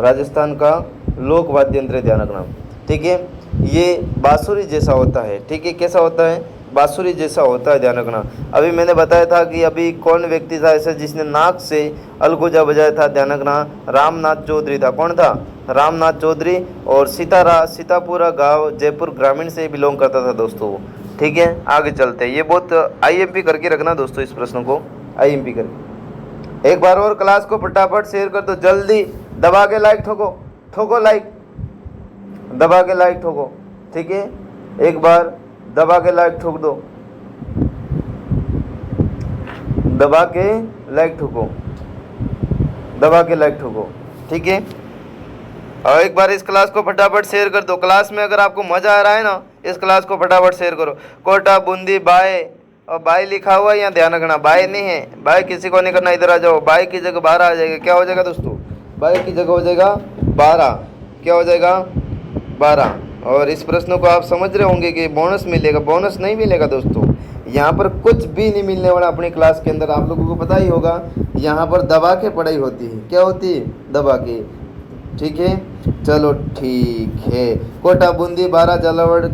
राजस्थान का लोक वाद्य यंत्र है, ध्यान रखना। ठीक है, ये बांसुरी जैसा होता है। ठीक है, कैसा होता है? बांसुरी जैसा होता है, ध्यान रखना। अभी मैंने बताया था कि अभी कौन व्यक्ति था ऐसे जिसने नाक से अलगोजा बजाया था? ध्यान रखना, रामनाथ चौधरी था। कौन था? रामनाथ चौधरी। और सीतापुरा गांव जयपुर ग्रामीण से बिलोंग करता था दोस्तों। ठीक है, आगे चलते हैं। ये बहुत आईएमपी करके रखना दोस्तों, इस प्रश्न को आईएमपी करके। एक बार और क्लास को फटाफट शेयर कर दो, जल्दी दबा के लाइक ठोको, ठोको लाइक, दबा के लाइक ठोको। ठीक है, एक बार दबा के लाइक ठोक दो, दबा के लाइक ठोको, दबा के लाइक ठोको। ठीक है, और एक बार इस क्लास को फटाफट शेयर कर दो। क्लास में अगर आपको मजा आ रहा है ना, इस क्लास को फटाफट शेयर करो। कोटा बूंदी बाय, और बाय लिखा हुआ है यहाँ, ध्यान रखना, बाय नहीं है, बाय किसी को नहीं करना। इधर आ जाओ, बाय की जगह 12 आ जाएगा। क्या हो जाएगा दोस्तों? बाय की जगह हो जाएगा 12। क्या हो जाएगा? 12। और इस प्रश्न को आप समझ रहे होंगे कि बोनस मिलेगा। बोनस नहीं मिलेगा दोस्तों, यहाँ पर कुछ भी नहीं मिलने वाला। अपनी क्लास के अंदर आप लोगों को पता ही होगा, यहाँ पर दबा के पढ़ाई होती है। क्या होती है? दबा के। ठीक है, चलो ठीक है। कोटा बूंदी 12 झालावाड़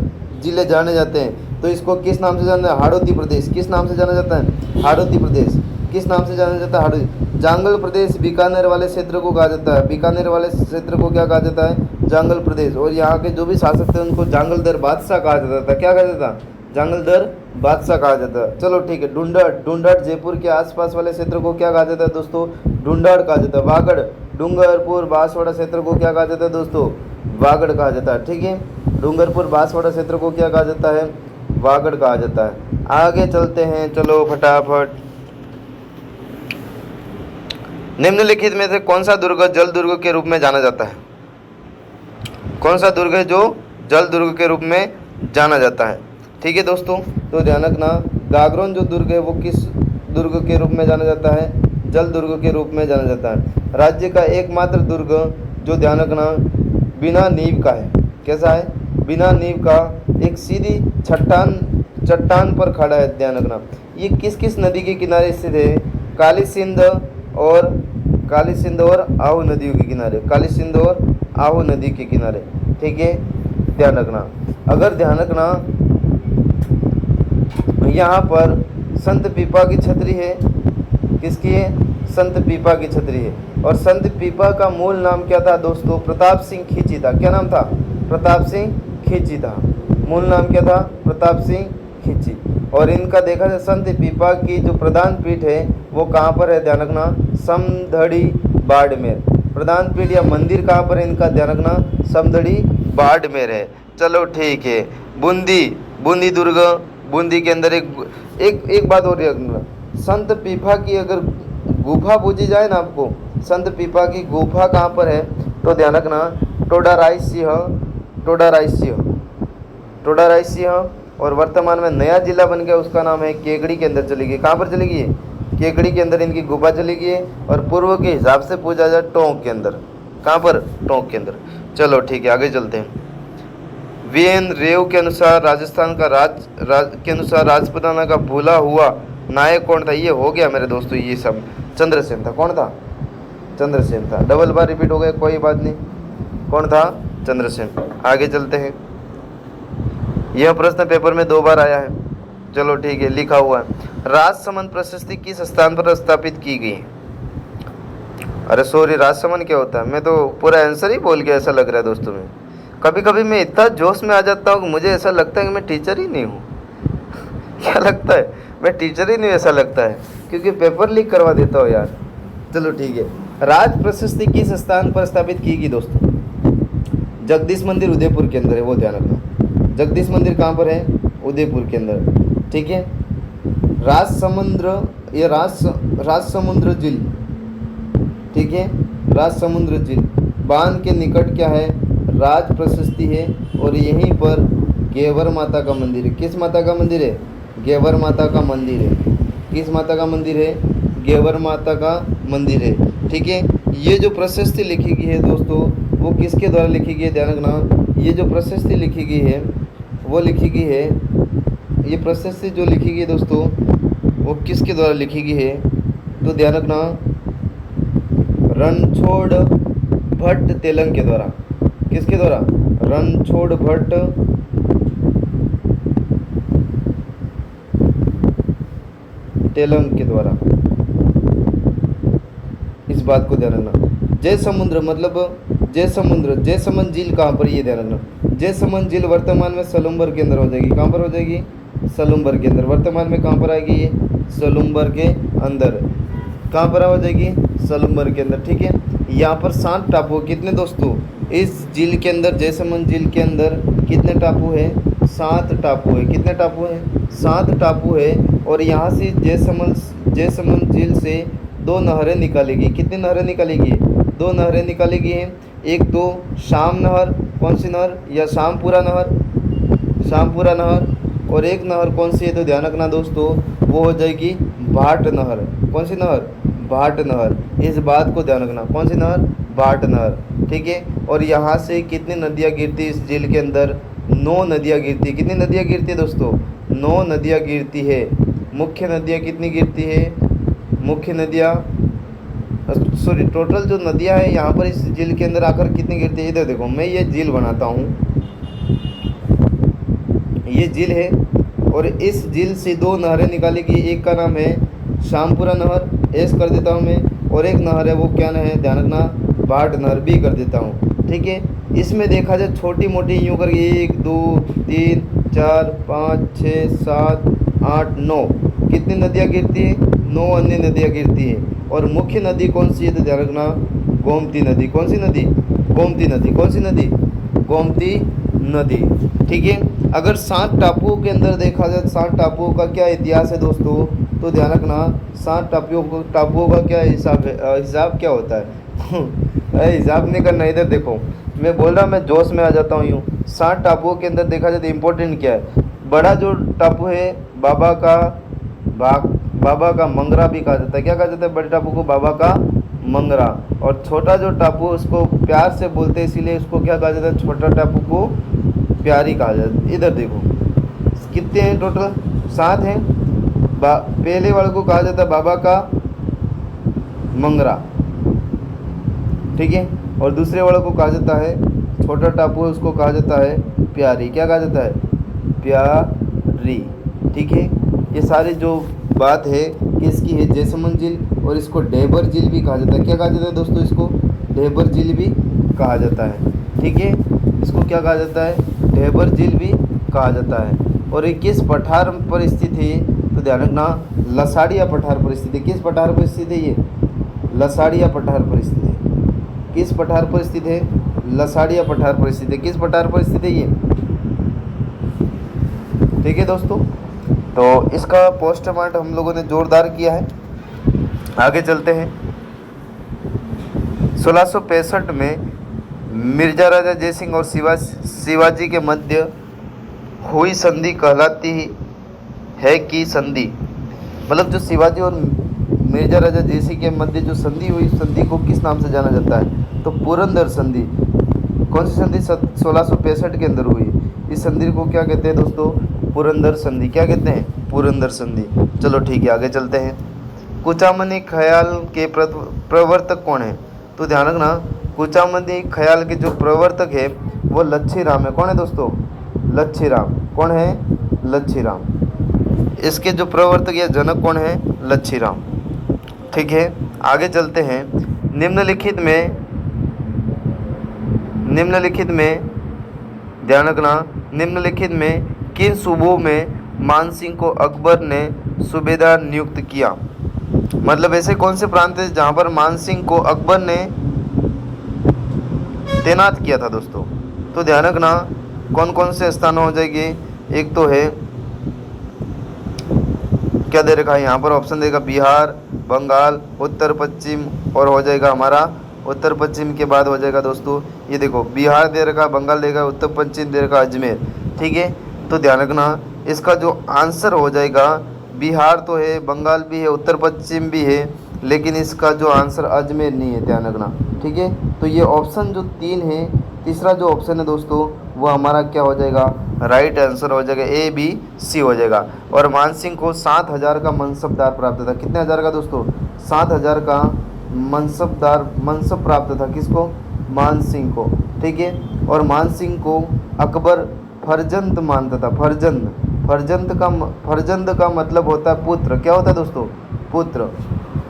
जिले जाने जाते हैं, तो इसको किस नाम से जाना है? हाड़ौती प्रदेश। किस नाम से जाना जाता है? हाड़ौती प्रदेश। किस नाम से जाना जाता है? हाड़ौती। जांगल प्रदेश बीकानेर वाले क्षेत्र को कहा जाता है। बीकानेर वाले क्षेत्र को क्या कहा जाता है? जांगल प्रदेश। और यहाँ के जो भी शासक थे उनको जांगलदर बादशाह कहा जाता था। क्या कहा जाता था? जांगलदर बादशाह कहा जाता है। चलो ठीक है, ढूंढाड़ जयपुर के आसपास वाले क्षेत्र को क्या कहा जाता है दोस्तों? ढूंढाड़ कहा जाता है। वागड़ डूंगरपुर बांसवाड़ा क्षेत्र को क्या कहा जाता है दोस्तों? वागड़ कहा जाता है। ठीक है, डूंगरपुर बांसवाड़ा क्षेत्र को क्या कहा जाता है? वागड़ कहा जाता है। आगे चलते हैं, चलो फटाफट। निम्नलिखित में से कौन सा दुर्ग जल दुर्ग के रूप में जाना जाता है? कौन सा दुर्ग है जो जल दुर्ग के रूप में जाना जाता है? ठीक है दोस्तों, तो ध्यान रखना, गागरोन जो दुर्ग है वो किस दुर्ग के रूप में जाना जाता है? जल दुर्ग के रूप में जाना जाता है। राज्य का एकमात्र दुर्ग जो, ध्यान रखना, बिना नींव का है। कैसा है? बिना नींव का, एक सीधी चट्टान पर खड़ा है। ध्यान रखना, ये किस किस नदी के किनारे स्थित है? काली सिंध और आहू नदियों के किनारे। काली सिंध और आहू नदी के किनारे। ठीक है, ध्यान रखना। अगर ध्यान रखना, यहाँ पर संत पीपा की छतरी है। किसकी है? संत पीपा की छतरी है। और संत पीपा का मूल नाम क्या था दोस्तों? प्रताप सिंह खींची था। क्या नाम था? प्रताप सिंह खींची था। मूल नाम क्या था? प्रताप सिंह खींची। और इनका देखा जाए, संत पीपा की जो प्रधान पीठ है वो कहाँ पर है? ध्यान रखना, समदड़ी बाड़मेर। प्रधान पीठ या मंदिर कहाँ पर है इनका? ध्यान रखना, समदड़ी बाड़मेर है। चलो ठीक है। बूंदी दुर्ग, बूंदी के अंदर एक बात और रखना, संत पीपा की अगर गुफा पूछी जाए ना आपको, संत पीपा की गुफा कहाँ पर है? तो ध्यान रखना, टोडाराई सिंह। और वर्तमान में नया जिला बन गया, उसका नाम है केकड़ी के अंदर चली गई। कहाँ पर चली गई है? केकड़ी के अंदर इनकी गुफा चली गई है। और पूर्व के हिसाब से पूछा जाए टोंक के अंदर। कहाँ पर? टोंक के अंदर। चलो ठीक है, आगे चलते हैं। वीएन रेव के अनुसार राजस्थान का के अनुसार राजपुताना का भूला हुआ नायक कौन था? ये हो गया मेरे दोस्तों, ये सब चंद्रसेन था। कौन था? चंद्रसेन था। डबल बार रिपीट हो गया, कोई बात नहीं। कौन था? चंद्रसेन। आगे चलते हैं। यह प्रश्न पेपर में 2 बार आया है। चलो ठीक है, लिखा हुआ है, राजसमंद प्रशस्ति किस स्थान पर स्थापित की गई? अरे सॉरी, राजसमंद क्या होता है? मैं तो पूरा आंसर ही बोल गया, ऐसा लग रहा है दोस्तों में। कभी कभी मैं इतना जोश में आ जाता हूँ कि मुझे ऐसा लगता है कि मैं टीचर ही नहीं हूँ। क्या लगता है? मैं टीचर ही नहीं, ऐसा लगता है, क्योंकि पेपर लीक करवा देता हूँ यार। चलो ठीक है। राज प्रशस्ति किस स्थान पर स्थापित की गई दोस्तों? जगदीश मंदिर उदयपुर के अंदर है, वो ध्यान रखना। जगदीश मंदिर कहाँ पर है? उदयपुर के अंदर, ठीक है। राजसमुद्र, ये राजसमुद्र झील, ठीक है, राजसमुद्र झील बांध के निकट क्या है? राज प्रशस्ति है, और यहीं पर गेवर माता का मंदिर है। किस माता का मंदिर है? गेवर माता का मंदिर है। किस माता का मंदिर है? गेवर माता का मंदिर है, ठीक है। ये जो प्रशस्ति लिखी गई है दोस्तों, वो किसके द्वारा लिखी गई है? ध्यान रखना, ये जो प्रशस्ति लिखी गई है वो लिखी गई है, ये प्रशस्ति जो लिखी गई है दोस्तों, वो किसके द्वारा लिखी गई है? तो ध्यान रखना, रणछोड़ भट्ट तेलंग के द्वारा। किसके द्वारा? रणछोड़ भट्ट तेलंग के द्वारा। इस बात को ध्यान रखना। जयसमुद्र मतलब जयसमंद झील कहाँ पर? ये ध्यान रखना। जयसमंद झील वर्तमान में सलुम्बर के अंदर हो जाएगी। कहाँ पर हो जाएगी? सलुम्बर के अंदर। वर्तमान में कहाँ पर आएगी? ये सलुम्बर के अंदर। कहाँ पर हो जाएगी? सलुम्बर के अंदर, ठीक है। यहाँ पर 7 टापू कितने दोस्तों? इस झील के अंदर, जयसमंद झील के अंदर कितने टापू है? 7 टापू है। कितने टापू है? 7 टापू है। और यहाँ से जयसमंद झील से 2 नहरें निकालेगी। कितनी नहरें निकालेगी? 2 नहरें निकालेगी हैं। एक तो शाम नहर, कौन सी नहर? या शामपुरा नहर, शामपुरा नहर। और एक नहर कौन सी है? तो ध्यान रखना दोस्तों, वो हो जाएगी भाट नहर। कौन सी नहर? भाट नहर। इस बात को ध्यान रखना, कौन सी नहर? भाट नहर, ठीक है। और यहाँ से कितनी नदियाँ गिरती इस झील के अंदर? 9 नदियाँ गिरती। कितनी नदियाँ गिरती है दोस्तों? 9 नदियाँ गिरती है। मुख्य नदियाँ कितनी गिरती है? मुख्य नदियाँ, सॉरी, टोटल जो नदियाँ है यहाँ पर इस झील के अंदर आकर कितनी गिरती है? इधर देखो, मैं ये झील बनाता हूँ, ये झील है, और इस झील से 2 नहरें निकालेगी। एक का नाम है शामपुरा नहर, एस कर देता हूँ मैं, और एक नहर है, वो क्या है? ध्यान रखना, भाट नहर, बी कर देता हूँ, ठीक है। इसमें देखा जाए छोटी मोटी यूँ करके 1 2 3 4 5 6 7 8 9 कितनी नदियाँ गिरती हैं? 9 अन्य नदियाँ गिरती हैं। और मुख्य नदी कौन सी है? तो ध्यान रखना, गोमती नदी। कौन सी नदी? गोमती नदी। कौन सी नदी? गोमती नदी, ठीक है। अगर 7 टापुओं के अंदर देखा जाए, 7 टापुओं का क्या इतिहास है दोस्तों? तो ध्यान रखना, 7 टापुओं का क्या हिसाब है? हिसाब क्या होता है? हिसाब नहीं करना, इधर देखो, मैं बोल रहा, मैं जोश में आ जाता हूँ यूँ। 7 टापुओं के अंदर देखा जाए तो इम्पोर्टेंट क्या है? बड़ा जो टापू है बाबा का मंगरा भी कहा जाता है। क्या कहा जाता है? बड़े टापू को बाबा का मंगरा। और छोटा जो टापू उसको प्यार से बोलते हैं, इसीलिए उसको क्या कहा जाता है? छोटा टापू को प्यारी कहा जाता है। इधर देखो कितने हैं टोटल? 7 हैं। पहले वाले को कहा जाता है बाबा का मंगरा, ठीक है। और दूसरे वाले को कहा जाता है, छोटा टापू है उसको कहा जाता है प्यारी। क्या कहा जाता है? प्यारी, ठीक है। ये सारी जो बात है किसकी है? जयसमंद झील, और इसको ढेबर झील भी कहा जाता है। क्या कहा जाता है दोस्तों? इसको ढेबर झील भी कहा जाता है, ठीक है। इसको क्या कहा जाता है? ढेबर झील भी कहा जाता है। और ये किस पठार पर स्थित है? तो ध्यान रखना, लसाड़िया पठार पर स्थित है। किस पठार पर स्थित है? ये लसाड़िया पठार पर स्थित है। किस पठार पर स्थित है? लसाड़िया पठार पर स्थित है। किस पठार पर स्थित है ये? ठीक है दोस्तों, तो इसका पोस्टमार्टम हम लोगों ने जोरदार किया है। आगे चलते हैं। 1665 में मिर्जा राजा जयसिंह और शिवाजी के मध्य हुई संधि कहलाती है कि संधि, मतलब जो शिवाजी और मिर्जा राजा जयसिंह के मध्य जो संधि हुई, संधि को किस नाम से जाना जाता है? तो पुरंदर संधि। कौन सी संधि? 1665 के अंदर हुई। इस संधि को क्या कहते हैं दोस्तों? पुरंदर संधि। क्या कहते हैं? पुरंदर संधि। चलो ठीक है, आगे चलते हैं। कुचामनी ख्याल के प्रवर्तक कौन है? तो ध्यान रखना, कुचामनी ख्याल के जो प्रवर्तक है वो लच्छी राम है। कौन है दोस्तों? लच्छी राम। कौन है? लच्छी राम। इसके जो प्रवर्तक या जनक कौन है? लच्छी राम, ठीक है। आगे चलते हैं। निम्नलिखित में ध्यान रखना, निम्नलिखित में किन सूबों में मान सिंह को अकबर ने सूबेदार नियुक्त किया? मतलब ऐसे कौन से प्रांत है जहां पर मान सिंह को अकबर ने तैनात किया था दोस्तों? तो ध्यान रखना कौन कौन से स्थान हो जाएंगे। एक तो है, क्या दे रखा है यहाँ पर ऑप्शन देगा, बिहार, बंगाल, उत्तर पश्चिम, और हो जाएगा हमारा उत्तर पश्चिम के बाद हो जाएगा दोस्तों, ये देखो बिहार दे रखा, बंगाल देगा, उत्तर पश्चिम दे रखा अजमेर। ठीक है, तो ध्यान रखना इसका जो आंसर हो जाएगा, बिहार तो है, बंगाल भी है, उत्तर पश्चिम भी है, लेकिन इसका जो आंसर अजमेर नहीं है, ध्यान रखना। ठीक है, तो ये ऑप्शन जो 3 है, तीसरा जो ऑप्शन है दोस्तों वो हमारा क्या हो जाएगा, राइट आंसर हो जाएगा, ए बी सी हो जाएगा। और मान सिंह को 7,000 का मनसबदार प्राप्त था। कितने हज़ार का दोस्तों? 7,000 का मनसब प्राप्त था। किसको? मान सिंह को। ठीक है, और मान सिंह को अकबर फरजंद मानता था। फरजंद का मतलब होता है पुत्र। क्या होता है दोस्तों? पुत्र।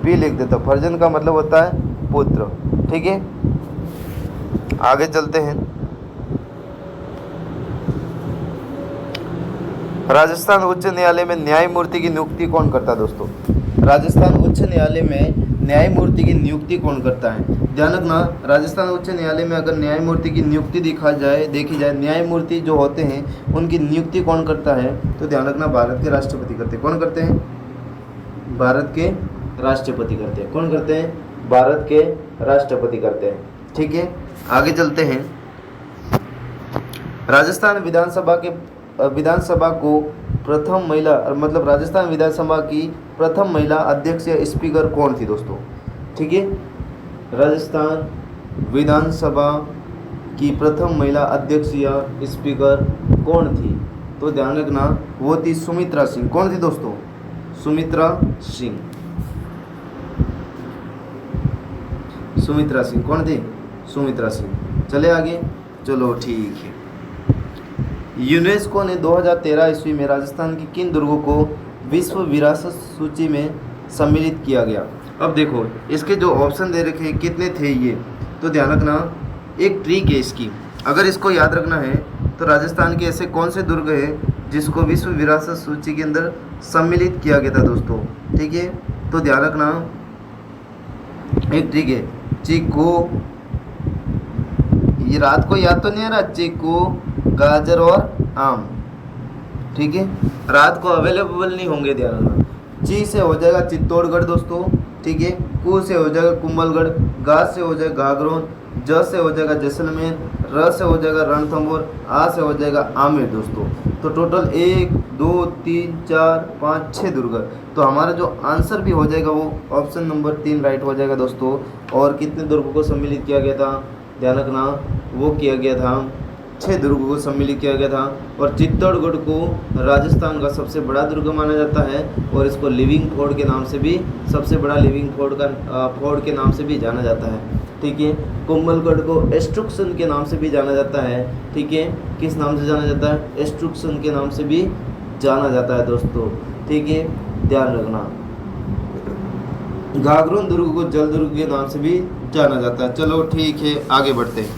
भी लिख देता, फरजंद का मतलब होता है पुत्र। ठीक है, आगे चलते हैं। राजस्थान उच्च न्यायालय में न्यायमूर्ति की नियुक्ति कौन करता है दोस्तों? राजस्थान उच्च न्यायालय में न्यायमूर्ति की नियुक्ति कौन करता है? ध्यान रखना, राजस्थान उच्च न्यायालय में अगर न्यायमूर्ति की नियुक्ति देखी जाए, न्यायमूर्ति जो होते हैं उनकी नियुक्ति कौन करता है? तो ध्यान रखना भारत के राष्ट्रपति करते हैं। कौन करते हैं? भारत के राष्ट्रपति करते हैं। कौन करते हैं? भारत के राष्ट्रपति करते हैं। ठीक है, आगे चलते हैं। राजस्थान विधानसभा को प्रथम महिला, मतलब राजस्थान विधानसभा की प्रथम महिला अध्यक्ष या स्पीकर कौन थी दोस्तों? ठीक है, राजस्थान विधानसभा की प्रथम महिला अध्यक्ष या स्पीकर कौन थी? तो ध्यान रखना वो थी सुमित्रा सिंह। कौन थी दोस्तों? सुमित्रा सिंह। सुमित्रा सिंह कौन थी? सुमित्रा सिंह। चले आगे, चलो ठीक है। यूनेस्को ने 2013 ईस्वी में राजस्थान की किन दुर्गों को विश्व विरासत सूची में सम्मिलित किया गया? अब देखो इसके जो ऑप्शन दे रखे हैं कितने थे ये, तो ध्यान रखना एक ट्रिक है इसकी, अगर इसको याद रखना है तो राजस्थान के ऐसे कौन से दुर्ग हैं जिसको विश्व विरासत सूची के अंदर सम्मिलित किया गया था दोस्तों? ठीक है, तो ध्यान रखना एक ट्रिक है, चीकू, ये रात को याद तो नहीं आ रहा, चीकू, गाजर और आम। ठीक है, रात को अवेलेबल नहीं होंगे, ध्यान रखना। ची से हो जाएगा चित्तौड़गढ़ दोस्तों। ठीक है, कू से हो जाएगा कुंभलगढ़, गा से हो जाएगा घाघरोन, ज से हो जाएगा जैसलमेर, र से हो जाएगा रणथंभौर, आ से हो जाएगा आमेर दोस्तों। तो टोटल 1 2 3 4 5 6 दुर्ग। तो हमारा जो आंसर भी हो जाएगा वो ऑप्शन नंबर 3 राइट हो जाएगा दोस्तों। और कितने दुर्गों को सम्मिलित किया गया था? ध्यान रखना वो किया गया था 6 दुर्गों को सम्मिलित किया गया था। और चित्तौड़गढ़ को राजस्थान का सबसे बड़ा दुर्ग माना जाता है और इसको लिविंग फोर्ट के नाम से भी, सबसे बड़ा लिविंग फोर्ट के नाम से भी जाना जाता है। ठीक है, कुंभलगढ़ को एस्ट्रुक्सन के नाम से भी जाना जाता है। ठीक है, किस नाम से जाना जाता है? एस्ट्रुक्सन के नाम से भी जाना जाता है दोस्तों। ठीक है, ध्यान रखना। घाघरोन दुर्ग को जल दुर्ग के नाम से भी जाना जाता है। चलो ठीक है, आगे बढ़ते हैं।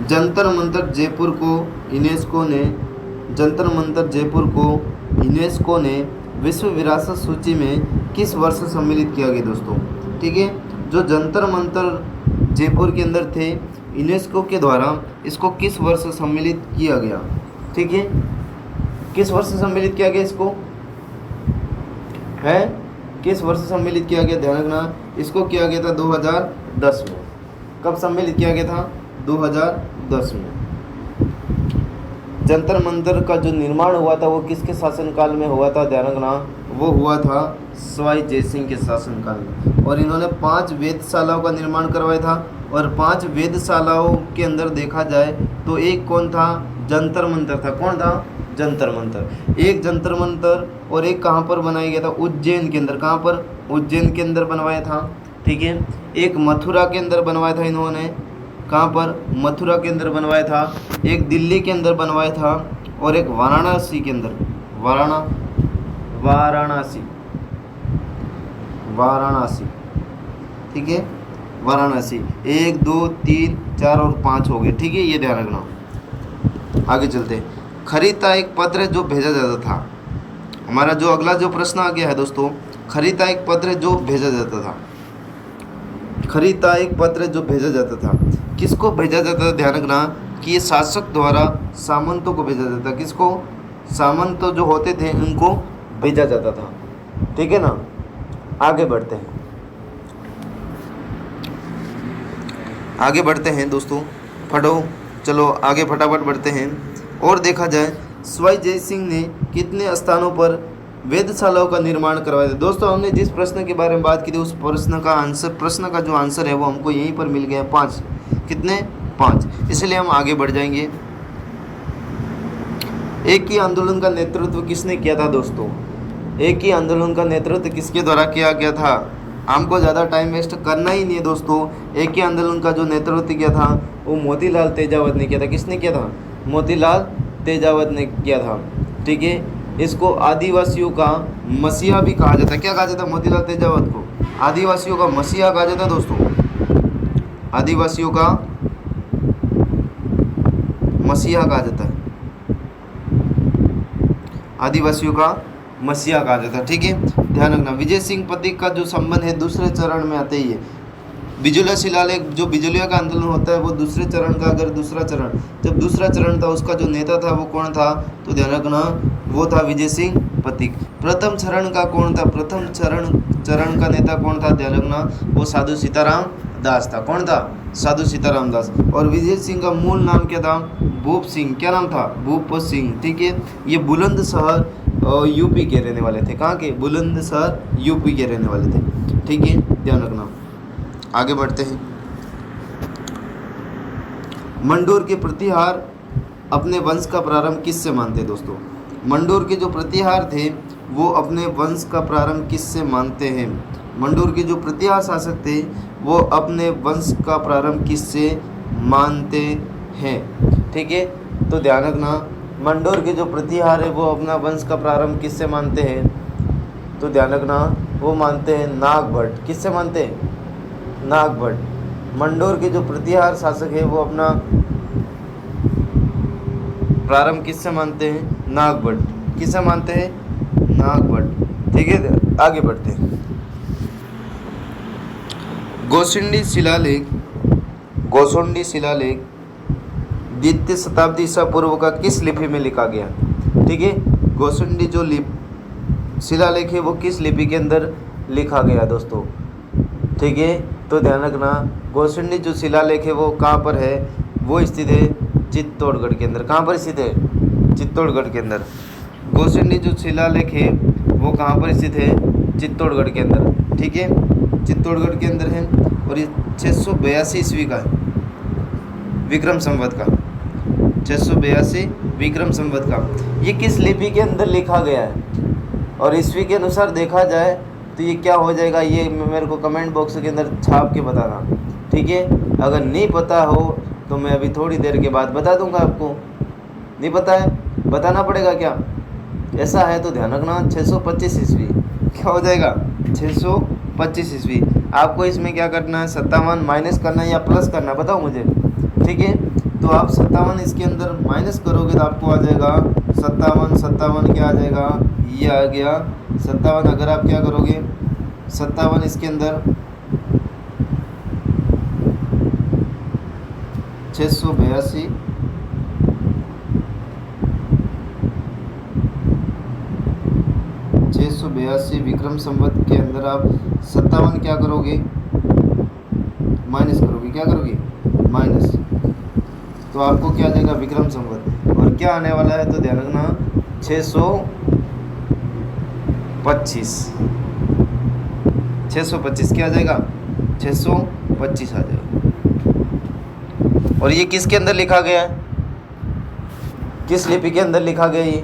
जंतर मंतर जयपुर को यूनेस्को ने विश्व विरासत सूची में किस वर्ष सम्मिलित किया गया दोस्तों? ठीक है, जो जंतर मंतर जयपुर के अंदर थे, यूनेस्को के द्वारा इसको किस वर्ष सम्मिलित किया गया? ठीक है, किस वर्ष सम्मिलित किया गया इसको? है किस वर्ष सम्मिलित किया गया? ध्यान रखना इसको किया गया था 2010 में। कब सम्मिलित किया गया था? 2010 में। जंतर मंतर का जो निर्माण हुआ था वो किसके शासनकाल में हुआ था? ध्यान रखना वो हुआ था सवाई जयसिंह के शासनकाल में। और इन्होंने 5 वेधशालाओं का निर्माण करवाया था। और 5 वेधशालाओं के अंदर देखा जाए तो एक कौन था? जंतर मंतर था। कौन था? जंतर मंतर। एक जंतर मंतर और एक कहाँ पर बनाया गया था? उज्जैन के अंदर। कहाँ पर? उज्जैन के अंदर बनवाया था। ठीक है, एक मथुरा के अंदर बनवाया था इन्होंने। कहाँ पर? मथुरा के अंदर बनवाया था। एक दिल्ली के अंदर बनवाया था और एक वाराणसी के अंदर। वाराणसी। ठीक है, वाराणसी 1 2 3 4 और 5 हो गए, ठीक है, ये ध्यान रखना। आगे चलते हैं। खरी था एक पत्र जो भेजा जाता था। हमारा जो अगला जो प्रश्न आ गया है दोस्तों, खरी था एक पत्र जो भेजा जाता था। खरी था एक पत्र जो भेजा जाता था, किसको भेजा जाता था? ध्यान रखना कि ये शासक द्वारा सामंतों को भेजा जाता था। किसको? सामंत जो होते थे उनको भेजा जाता था, ठीक है ना। आगे बढ़ते हैं, आगे बढ़ते हैं दोस्तों, पढ़ो, चलो आगे फटाफट बढ़ते हैं। और देखा जाए सवाई जय सिंह ने कितने स्थानों पर वेधशालाओं का निर्माण करवाया था? दोस्तों हमने जिस प्रश्न के बारे में बात की थी उस प्रश्न का जो आंसर है वो हमको यहीं पर मिल गया, 5। कितने? 5। इसलिए हम आगे बढ़ जाएंगे। एक ही आंदोलन का नेतृत्व किसने किया था दोस्तों? एक ही आंदोलन का नेतृत्व किसके द्वारा किया गया था? हमको ज़्यादा टाइम वेस्ट करना ही नहीं है दोस्तों। एक ही आंदोलन का जो नेतृत्व किया था वो मोतीलाल तेजावत ने किया था। किसने किया था? मोतीलाल तेजावत ने किया था, ठीक है। इसको आदिवासियों का मसीहा भी कहा जाता है। क्या कहा जाता है मोतीलाल तेजावत को? आदिवासियों का मसीहा कहा जाता है दोस्तों। आदिवासियों का मसीहा कहा जाता है, आदिवासियों का मसीहा कहा जाता है, ठीक है। ध्यान रखना। विजय सिंह पथिक का जो संबंध है दूसरे चरण में आते ही है। बिजुलिया शिलालेख, जो बिजुलिया का आंदोलन होता है वो दूसरे चरण का, अगर दूसरा चरण, जब दूसरा चरण था उसका जो नेता था वो कौन था? तो ध्यान रखना वो था विजय सिंह पथिक। प्रथम चरण का कौन था? प्रथम चरण का नेता कौन था? ध्यान रखना वो साधु सीताराम दास था। कौन था? साधु सीताराम दास। और विजय सिंह का मूल नाम क्या था? भूप सिंह। क्या नाम था? भूप सिंह, ठीक है। ये बुलंदशहर यूपी के रहने वाले थे। कहाँ के? बुलंदशहर यूपी के रहने वाले थे, ठीक है, ध्यान रखना। आगे बढ़ते हैं। मंडोर के प्रतिहार अपने वंश का प्रारंभ किससे मानते हैं दोस्तों? मंडोर के जो प्रतिहार थे वो अपने वंश का प्रारंभ किससे मानते हैं? मंडोर के जो प्रतिहार शासक थे वो अपने वंश का प्रारंभ किससे मानते हैं, ठीक है। तो ध्यान रखना मंडोर के जो प्रतिहार है वो अपना वंश का प्रारंभ किससे मानते हैं? तो ध्यान रखना वो मानते हैं नागभट्ट। किससे मानते हैं? नागभट्ट। मंडोर के जो प्रतिहार शासक है वो अपना प्रारंभ किससे मानते हैं? नागभट्ट। किससे मानते हैं? नागभट्ट, ठीक है। आगे बढ़ते हैं। गोसुंडी शिलालेख, गोसुंडी शिलालेख द्वितीय शताब्दी ईसा पूर्व का किस लिपि में लिखा गया? ठीक है, गोसुंडी जो शिलालेख है वो किस लिपि के अंदर लिखा गया दोस्तों, ठीक है। तो ध्यान रखना गोसुंडी जो शिलालेख है वो कहाँ पर है? वो स्थित है चित्तौड़गढ़ के अंदर। कहाँ पर स्थित है? चित्तौड़गढ़ के अंदर। गोसुंडी जो शिलालेख है वो कहाँ पर स्थित है? चित्तौड़गढ़ के अंदर, ठीक है, चित्तौड़गढ़ के अंदर है। और ये 682 ईस्वी का है, विक्रम संवत का, 682 विक्रम संवत का। ये किस लिपि के अंदर लिखा गया है? और ईस्वी के अनुसार देखा जाए तो ये क्या हो जाएगा, ये मेरे को कमेंट बॉक्स के अंदर छाप के बताना, ठीक है। अगर नहीं पता हो तो मैं अभी थोड़ी देर के बाद बता दूंगा आपको। नहीं पता है, बताना पड़ेगा क्या? ऐसा है तो ध्यान रखना 625 ईस्वी। क्या हो जाएगा? 625 ईस्वी। आपको इसमें क्या करना है? 57 माइनस करना है या प्लस करना है, बताओ मुझे, ठीक है। तो आप 57 इसके अंदर माइनस करोगे तो आपको आ जाएगा 57 क्या आ जाएगा? ये आ गया 57। अगर आप क्या करोगे 57 इसके अंदर 682 682 विक्रम संवत के अंदर आप 57 क्या करोगे? माइनस करोगे। क्या करोगे? माइनस। तो आपको क्या आ जाएगा? विक्रम संवत। और क्या आने वाला है? तो ध्यान रखना 625 क्या आ जाएगा? 625 आ जाएगा। और ये किसके अंदर लिखा गया है? किस लिपि के अंदर लिखा गया ये?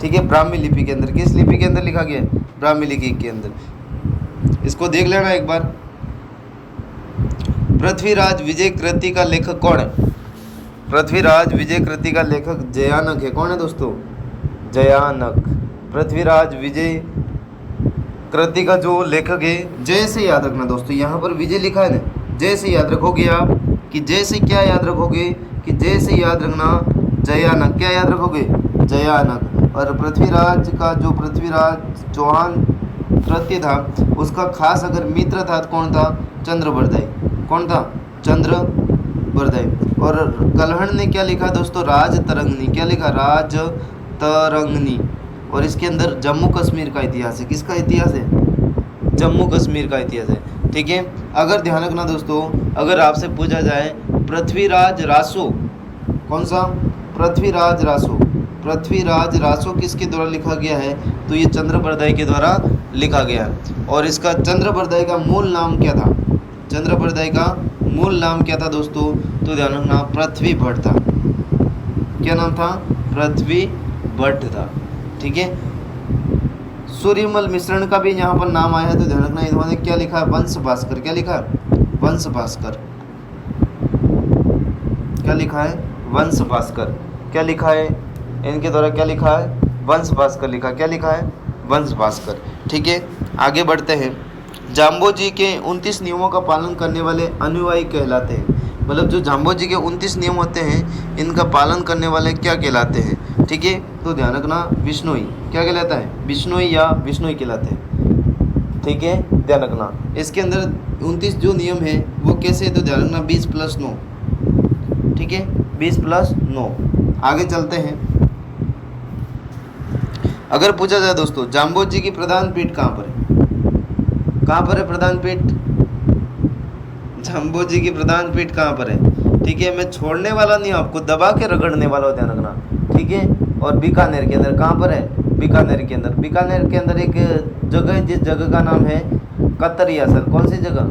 ठीक है, ब्राह्मी लिपि के अंदर। किस लिपि के अंदर लिखा गया है? ब्राह्मी लिपि के अंदर। इसको देख लेना एक बार। पृथ्वीराज विजय कृति का लेखक कौन है? पृथ्वीराज विजय कृति का लेखक जयानक है। कौन है दोस्तों? जयानक। पृथ्वीराज विजय कृति का जो लेखक है, जय से याद रखना दोस्तों, यहाँ पर विजय लिखा है ना, जय से याद रखोगे आप कि जय से क्या याद रखोगे कि जय से याद रखना जयानक, क्या याद रखोगे जयानक। और पृथ्वीराज का जो पृथ्वीराज चौहान कृत्य था उसका खास अगर मित्र था तो कौन था, चंद्रबरदाई, कौन था, चंद्रबरदाई। और कल्हण ने क्या लिखा दोस्तों, राज तरंगनी, क्या लिखा, राज तरंगनी। और इसके अंदर जम्मू कश्मीर का इतिहास है, किसका इतिहास है, जम्मू कश्मीर का इतिहास है, ठीक है। अगर ध्यान रखना दोस्तों, अगर आपसे पूछा जाए पृथ्वीराज रासो, कौन सा, पृथ्वीराज रासो, पृथ्वीराज रासो किसके द्वारा लिखा गया है, तो ये चंद्रबरदाई के द्वारा लिखा गया है। और इसका चंद्रबरदाई का मूल नाम क्या था, चंद्रबरदाई का मूल नाम क्या था दोस्तों, तो ध्यान रखना पृथ्वी भट्ट था, क्या नाम था, पृथ्वी भट्ट था, ठीक है। सूर्यमल मिश्रण का भी यहाँ पर नाम आया है, तो ध्यान रखना इन्होंने क्या लिखा है, वंश भास्कर, क्या लिखा है, वंश भास्कर, क्या लिखा है, वंश भास्कर, क्या लिखा है, इनके द्वारा क्या लिखा है, वंश भास्कर लिखा, क्या लिखा है, वंश भास्कर, ठीक है। आगे बढ़ते हैं। जाम्बोजी के 29 नियमों का पालन करने वाले अनुयायी कहलाते हैं, मतलब जो जाम्बोजी के 29 नियम होते हैं इनका पालन करने वाले क्या कहलाते हैं, ठीक है। तो ध्यान रखना बिश्नोई, क्या कहलाता है, बिश्नोई या बिश्नोई कहलाते हैं, ठीक है, ध्यान रखना। इसके अंदर 29 जो नियम है वो कैसे है, तो ध्यान रखना 20+9, ठीक है, 20+9। आगे चलते हैं। अगर पूछा जाए दोस्तों जाम्बोजी की प्रधान पीठ कहाँ पर है, कहाँ पर है प्रधान पीठ, जाम्बोजी की प्रधान पीठ कहाँ पर है, ठीक है। मैं छोड़ने वाला नहीं हूँ, आपको दबा के रगड़ने वाला हो, ध्यान रखना, ठीक है। और बीकानेर के अंदर, कहाँ पर है, बीकानेर के अंदर, बीकानेर के अंदर एक जगह है जिस जगह का नाम है कतरियासर, कौन सी जगह,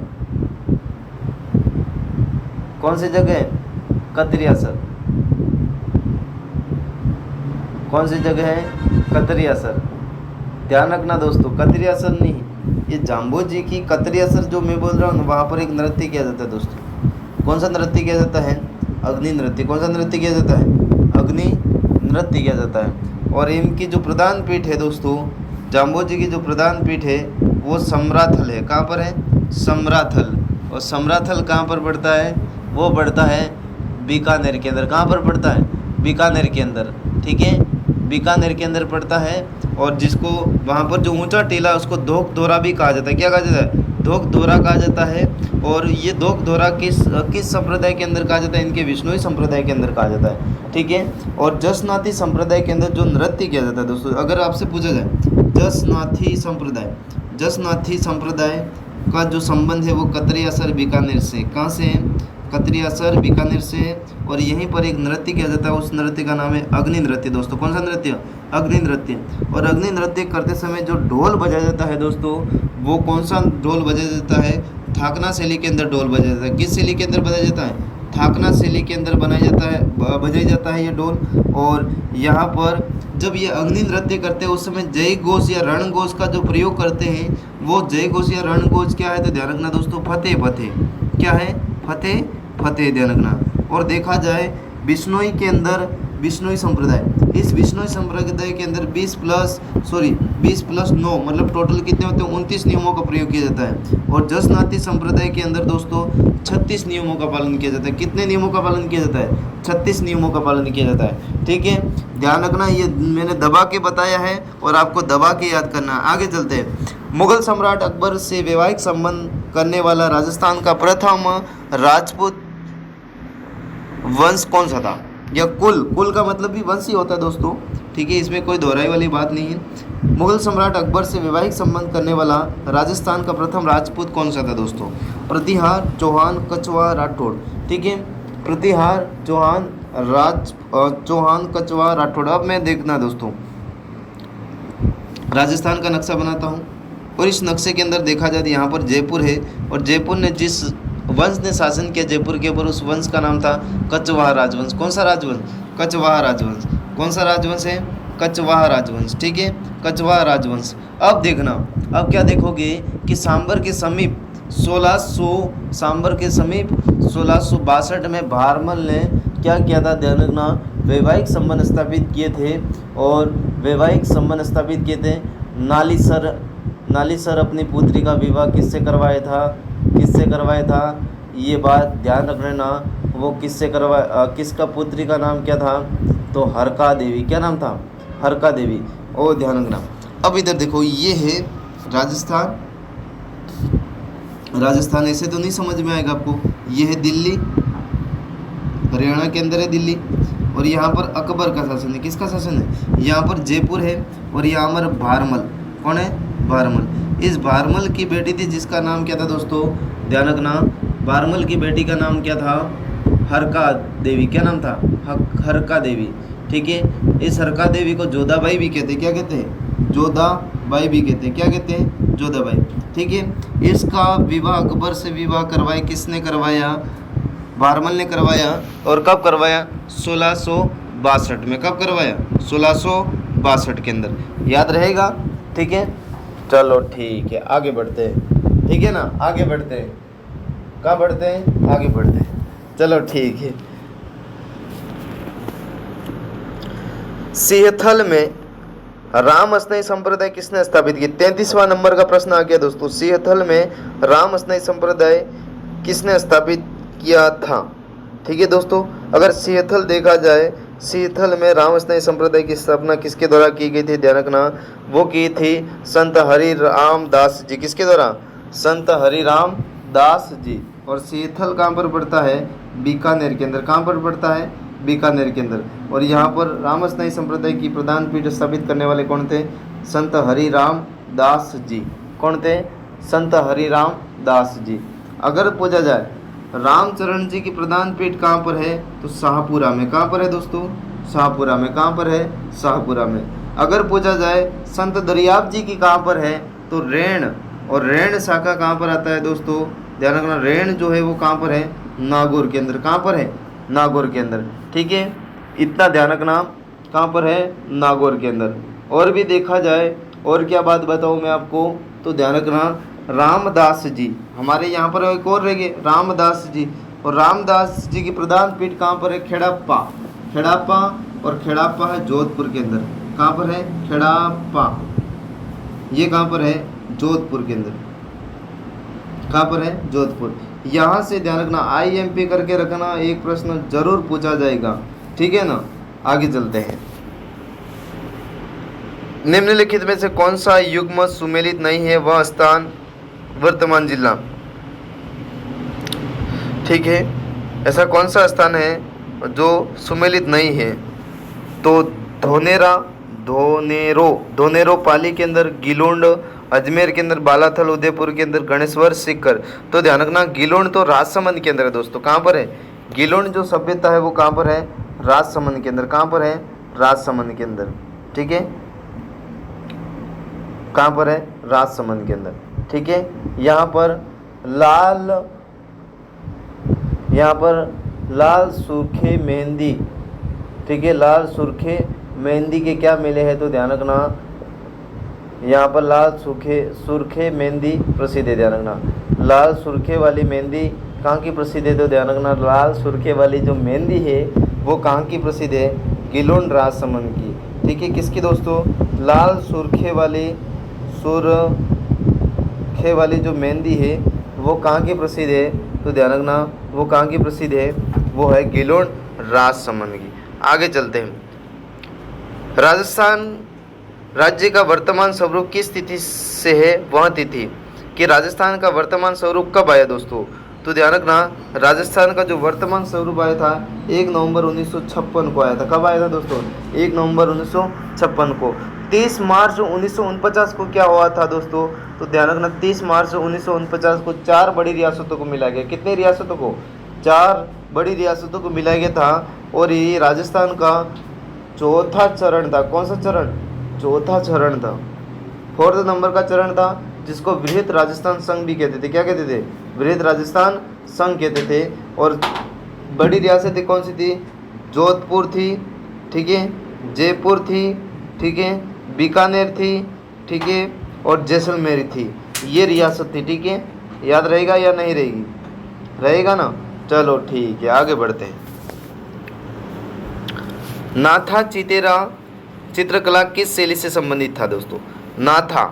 कौन सी जगह है, कतरियासर, कौन सी जगह है, कतरियासर, ध्यान रखना दोस्तों, कतरियासर नहीं, ये जाम्बोजी की कतरियासर जो मैं बोल रहा हूँ वहाँ पर एक नृत्य किया जाता है दोस्तों, कौन सा नृत्य किया जाता है, अग्नि नृत्य, कौन सा नृत्य किया जाता है, अग्नि नृत्य किया जाता है। और इनकी जो प्रधान पीठ है दोस्तों, जाम्बोजी की जो प्रधान पीठ है वो समराथल है, कहाँ पर है, समराथल। और समराथल कहाँ पर पड़ता है, वो पड़ता है बीकानेर के अंदर, कहाँ पर पड़ता है, बीकानेर के अंदर, ठीक है, बीकानेर के अंदर पड़ता है। और जिसको वहाँ पर जो ऊंचा टीला उसको धोक धोरा भी कहा जाता है, क्या कहा जाता है, धोक धोरा कहा जाता है। और ये धोक धोरा किस संप्रदाय के अंदर कहा जाता है, इनके विष्णुई संप्रदाय के अंदर कहा जाता है, ठीक है। और जसनाथी संप्रदाय के अंदर जो नृत्य किया जाता है दोस्तों, अगर आपसे पूछा जाए जसनाथी संप्रदाय, जसनाथी संप्रदाय का जो संबंध है वो कतरियासर बीकानेर से, कहाँ से है, कतरियासर बीकानेर से। और यहीं पर एक नृत्य किया जाता है, उस नृत्य का नाम है अग्नि नृत्य दोस्तों, कौन सा नृत्य, अग्नि नृत्य। और अग्नि नृत्य करते समय जो ढोल बजाया जाता है दोस्तों, वो कौन सा ढोल बजाया जाता है, थाकना शैली के अंदर ढोल बजाया जाता है, किस शैली के अंदर बजाया जाता है, थाकना शैली के अंदर बनाया जाता है, बजाया जाता है ये ढोल। और यहाँ पर जब ये अग्नि नृत्य करते हैं उस समय जय घोष या रण घोष का जो प्रयोग करते हैं, वो जय घोष या रण घोष क्या है, तो ध्यान रखना दोस्तों फतेह फतेह, क्या है, फतेह फतेह, ध्यान रखना। और देखा जाए बिश्नोई के अंदर, बिश्नोई संप्रदाय, इस बिश्नोई संप्रदाय के अंदर 20+9 मतलब टोटल कितने होते हैं, 29 नियमों का प्रयोग किया जाता है। और जसनाथी संप्रदाय के अंदर दोस्तों 36 नियमों का पालन किया जाता है, कितने नियमों का पालन किया जाता है, 36 नियमों का पालन किया जाता है, ठीक है। ध्यान रखना, ये मैंने दबा के बताया है और आपको दबा के याद करना है। आगे चलते हैं। मुगल सम्राट अकबर से वैवाहिक संबंध करने वाला राजस्थान का प्रथम राजपूत वंश कौन सा था, या कुल, कुल का मतलब भी वंश ही होता है दोस्तों, ठीक है, इसमें कोई दोहराई वाली बात नहीं है। मुगल सम्राट अकबर से वैवाहिक संबंध करने वाला राजस्थान का प्रथम राजपूत कौन सा था दोस्तों, प्रतिहार, चौहान, कछवाहा, राठौड़, ठीक है, प्रतिहार, चौहान, चौहान, कछवाहा, राठौड़। अब मैं देखना दोस्तों राजस्थान का नक्शा बनाता हूँ और इस नक्शे के अंदर देखा जाए तो यहाँ पर जयपुर है, और जयपुर ने जिस वंश ने शासन किया जयपुर के ऊपर उस वंश का नाम था कछवाहा राजवंश। कौन सा राजवंश, कछवाहा राजवंश, कौन सा राजवंश है, कछवाहा राजवंश, ठीक है, कछवाहा राजवंश। अब देखना, अब क्या देखोगे कि सांबर के समीप 1662 में भारमल ने क्या किया था, ध्यान रखना, वैवाहिक संबंध स्थापित किए थे। और वैवाहिक संबंध स्थापित किए थे नालीसर नाली सर अपनी पुत्री का विवाह किससे करवाया था, ये बात ध्यान रखना। वो किसका पुत्री का नाम क्या था, तो हरका देवी। क्या नाम था, हरका देवी। और ध्यान रखना। अब इधर देखो, ये है राजस्थान ऐसे तो नहीं समझ में आएगा आपको। ये है दिल्ली, हरियाणा के अंदर है दिल्ली। और यहाँ पर अकबर का शासन है। किसका शासन है, यहाँ पर जयपुर है। और यहाँ पर भारमल, कौन है, भारमल। इस भारमल की बेटी थी जिसका नाम क्या था दोस्तों, ध्यान रखना। भारमल की बेटी का नाम क्या था, हरका देवी। क्या नाम था, हरका देवी। ठीक है। इस हरका देवी को जोधाबाई भी कहते हैं। क्या कहते हैं, जोधाबाई भी कहते हैं। क्या कहते हैं, जोधाबाई। ठीक है। इसका विवाह अकबर से विवाह करवाया, किसने करवाया, भारमल ने करवाया। और कब करवाया, 1662 में। कब करवाया, 1662 के अंदर। याद रहेगा। ठीक है, चलो ठीक है, आगे बढ़ते हैं। ठीक है ना, आगे बढ़ते हैं। कहाँ बढ़ते हैं, आगे बढ़ते हैं। चलो ठीक है। सिंहथल में राम स्नेही संप्रदाय किसने स्थापित किया, 33वां नंबर का प्रश्न आ गया दोस्तों। सिंहथल में राम स्नेही संप्रदाय किसने स्थापित किया था। ठीक है दोस्तों, अगर सिंहथल देखा जाए, सिंहथल में राम स्नेही संप्रदाय की स्थापना किसके द्वारा की गई थी, ध्यान रखना। वो की थी संत हरिराम दास जी। किसके द्वारा, संत हरिराम दास जी। और सिंहथल कहाँ पर पड़ता है, बीकानेर के अंदर। कहाँ पर पड़ता है, बीकानेर के अंदर। और यहाँ पर राम स्नेही संप्रदाय की प्रधान पीठ स्थापित करने वाले कौन थे, संत हरिराम दास जी। कौन थे, संत हरिराम दास जी। अगर पूछा जाए रामचरण जी की प्रधान पीठ कहाँ पर है, तो शाहपुरा में। कहाँ पर है दोस्तों, शाहपुरा में। कहाँ पर है, शाहपुरा में। अगर पूछा जाए संत दरियाब जी की कहाँ पर है, तो रेण। और रेण शाखा कहाँ पर आता है दोस्तों, ध्यान रखना। रेण जो है वो कहाँ पर है, नागौर के अंदर। कहाँ पर है, नागौर के अंदर। ठीक है, इतना ध्यान रखना। कहाँ पर है, नागौर के अंदर। और भी देखा जाए, और क्या बात बताऊँ मैं आपको, तो ध्यान रखना। रामदास जी, हमारे यहाँ पर एक और रह गए, रामदास जी। और रामदास जी की प्रधान पीठ कहाँ पर है, खेड़ाप्पा। खेड़ाप्पा, और खेड़ाप्पा है जोधपुर के अंदर। कहाँ पर है, खेड़ाप्पा। ये कहाँ पर है, जोधपुर के अंदर। कहाँ पर है, जोधपुर। यहाँ से ध्यान रखना, IMP करके रखना, एक प्रश्न जरूर पूछा जाएगा। ठीक है ना, आगे चलते हैं। निम्नलिखित में से कौन सा युग्म सुमेलित नहीं है, वह स्थान वर्तमान जिला। ठीक है, ऐसा कौन सा स्थान है जो सुमेलित नहीं है, तो धोनेरो पाली के अंदर, गिलोंड अजमेर के अंदर, बालाथल उदयपुर के अंदर, गणेश्वर सीकर। तो ध्यान रखना, गिलोंड तो राजसमंद के अंदर है दोस्तों। कहाँ पर है, गिलोंड जो सभ्यता है वो कहाँ पर है, राजसमंद के अंदर। कहाँ पर है, राजसमंद के अंदर। ठीक है, कहाँ पर है, राजसमंद के अंदर। ठीक है, यहाँ पर लाल सुर्खे मेहंदी। ठीक है, लाल सुर्खे मेहंदी के क्या मेले हैं, तो ध्यान रखना। यहाँ पर लाल सुर्खे मेहंदी प्रसिद्ध है। ध्यान रखना, लाल सुर्खे वाली मेहंदी कहाँ की प्रसिद्ध है, तो ध्यान रखना। लाल सुर्खे वाली जो मेहंदी है वो कहाँ की प्रसिद्ध है, गिलोंड राजसमंद की। ठीक है, किसकी दोस्तों, लाल सुर्खे वाली जो मेहंदी है वो कहाँ की प्रसिद्ध है, तो ध्यान रखना, वो कहाँ की प्रसिद्ध है, वो है गिलोंड राजसमंद की। आगे चलते हैं। राजस्थान राज्य का वर्तमान स्वरूप किस तिथि से है, वह तिथि कि राजस्थान का वर्तमान स्वरूप कब आया दोस्तों, तो ध्यान रखना। राजस्थान का जो वर्तमान स्वरूप आया था 1 नवंबर 1956 को आया था। कब आया था दोस्तों, 1 नवंबर 1956 को। 30 मार्च 1949 को क्या हुआ था दोस्तों, तो ध्यान रखना, 30 मार्च 1949 को 4 बड़ी रियासतों को मिलाया गया। कितने रियासतों को, 4 बड़ी रियासतों को मिलाया गया था। और ये राजस्थान का चौथा चरण था। कौन सा चरण, चौथा चरण था, 4th नंबर का चरण था, जिसको वृहत राजस्थान संघ भी कहते थे। क्या कहते थे, वृहत राजस्थान संघ कहते थे। और बड़ी रियासतें कौन सी थी, जोधपुर थी, ठीक है, जयपुर थी, ठीक है, बीकानेर थी, ठीक है, और जैसलमेर थी। ये रियासत थी। ठीक है, याद रहेगा या नहीं रहेगी, रहेगा ना। चलो ठीक है, आगे बढ़ते हैं। नाथा चितेरा चित्रकला किस शैली से संबंधित था दोस्तों, नाथा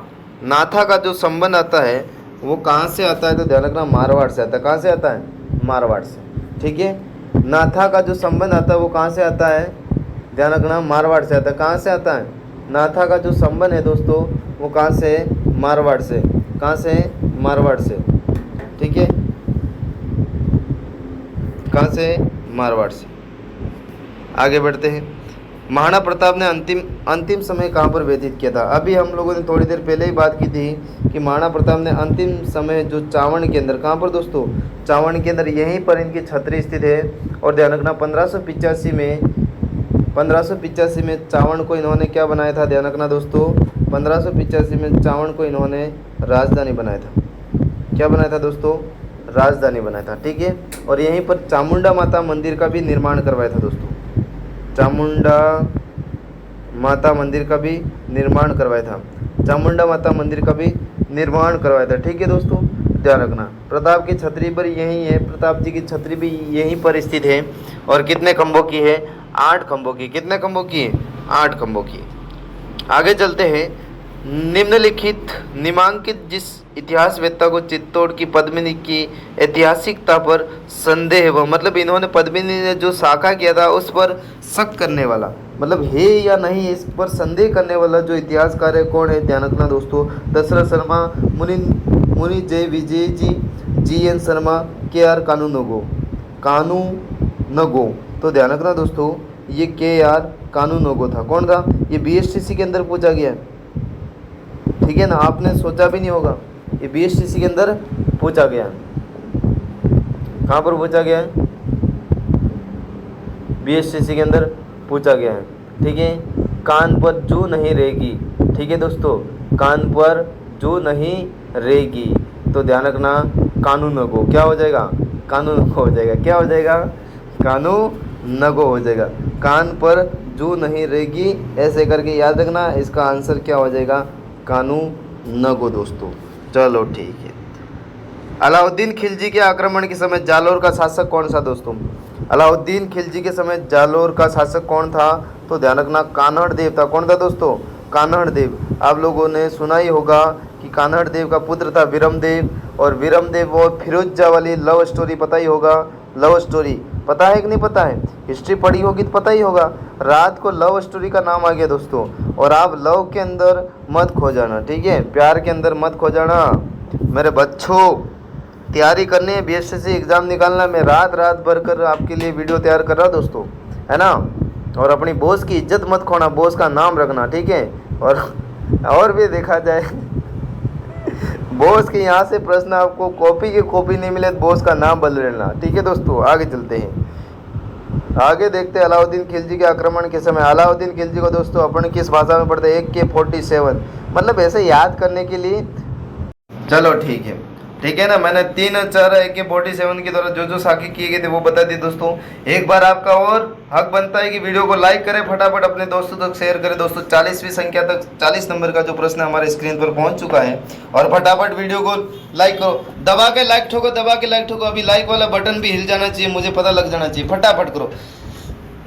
नाथा का जो संबंध आता है वो कहाँ से आता है, तो ध्यान रखना मारवाड़ से आता है। कहाँ से आता है, मारवाड़ से। ठीक है, नाथा का जो संबंध आता है वो कहाँ से आता है, ध्यान रखना मारवाड़ से आता है। कहाँ से आता है, नाथा का जो संबंध है दोस्तों वो कहाँ से, मारवाड़ से। कहाँ से, मारवाड़ से। ठीक है, कहाँ से, मारवाड़ से। आगे बढ़ते हैं। महाराणा प्रताप ने अंतिम समय कहाँ पर व्यतीत किया था। अभी हम लोगों ने थोड़ी देर पहले ही बात की थी कि महाराणा प्रताप ने अंतिम समय जो चावड़ के अंदर, कहाँ पर दोस्तों, चावड़ के अंदर, यहीं पर इनकी छतरी स्थित है। और ध्यान रखना 1585 में चावड़ को इन्होंने क्या बनाया था, ध्यान रखना दोस्तों, 1585 में चावड़ को इन्होंने राजधानी बनाया था। क्या बनाया था दोस्तों, राजधानी बनाया था। ठीक है, और यहीं पर चामुंडा माता मंदिर का भी निर्माण करवाया था दोस्तों। चामुंडा माता मंदिर का भी निर्माण करवाया था। चामुंडा माता मंदिर का भी निर्माण करवाया था। ठीक है दोस्तों, ध्यान रखना। प्रताप की छतरी पर यही है, प्रताप जी की छतरी भी यहीं पर स्थित है। और कितने खंभों की है, 8 खंभों की। कितने खंभों की है, 8 खंभों की। आगे चलते हैं। निम्नलिखित निम्नांकित जिस इतिहासवेत्ता को चित्तौड़ की पद्मिनी की ऐतिहासिकता पर संदेह व, मतलब इन्होंने पद्मिनी ने जो साका किया था उस पर शक करने वाला, मतलब है या नहीं इस पर संदेह करने वाला जो इतिहासकार है कौन है, ध्यान रखना दोस्तों, दशरथ शर्मा, मुनि जय विजय जी एन शर्मा, के आर कानूनगो। तो ध्यान रखना दोस्तों, ये के आर कानूनगो था। कौन था, ये बीएसटीसी के अंदर पूछा गया है। ठीक है ना, आपने सोचा भी नहीं होगा, ये बीएसटीसी के अंदर पूछा गया है। कहाँ पर पूछा गया है, बीएसटीसी के अंदर पूछा गया है। ठीक है, कान पर जू नहीं रहेगी। ठीक है दोस्तों, कान पर जू नहीं रहेगी। तो ध्यान रखना कानूनगो क्या हो जाएगा, कानूनगो हो जाएगा। क्या हो जाएगा, कानूनगो हो जाएगा। कान पर जू नहीं रहेगी ऐसे करके याद रखना, इसका आंसर क्या हो जाएगा, कानूनगो दोस्तों। चलो ठीक है। अलाउद्दीन खिलजी के आक्रमण के समय जालोर का शासक कौन सा दोस्तों, अलाउद्दीन खिलजी के समय जालोर का शासक कौन था, तो ध्यान रखना कान्हड़ देव था। कौन था दोस्तों, कान्हड़ देव। आप लोगों ने सुना ही होगा कि कान्हड़ देव का पुत्र था विरमदेव, और विरमदेव वो फिरोजा वाली लव स्टोरी पता ही होगा, लव स्टोरी पता है कि नहीं पता है, हिस्ट्री पढ़ी होगी तो पता ही होगा। रात को लव स्टोरी का नाम आ गया दोस्तों, और आप लव के अंदर मत खो जाना। ठीक है, प्यार के अंदर मत खो जाना मेरे बच्चों। तैयारी करनी है, बीएसएससी एग्ज़ाम निकालना। मैं रात भर कर आपके लिए वीडियो तैयार कर रहा दोस्तों, है ना। और अपनी बॉस की इज्जत मत खोना, बॉस का नाम रखना। ठीक है, और भी देखा जाए बॉस के यहाँ से प्रश्न आपको कॉपी नहीं मिले तो बॉस का नाम बदल लेना। ठीक है दोस्तों, आगे चलते हैं। आगे देखते हैं अलाउद्दीन खिलजी के आक्रमण के समय। अलाउद्दीन खिलजी को दोस्तों अपन किस भाषा में पढ़ते हैं, AK-47, मतलब ऐसे याद करने के लिए। चलो ठीक है ना, मैंने 3 और 4 AK-47 के द्वारा जो साकी किए गए थे वो बता दिए दोस्तों। एक बार आपका और हक बनता है कि वीडियो को लाइक करें, फटाफट अपने दोस्तों तक शेयर करें दोस्तों। 40वीं संख्या तक 40 नंबर का जो प्रश्न हमारे स्क्रीन पर पहुंच चुका है, और फटाफट वीडियो को लाइक करो, दबा के लाइक ठोको। अभी लाइक वाला बटन भी हिल जाना चाहिए, मुझे पता लग जाना चाहिए, फटाफट करो।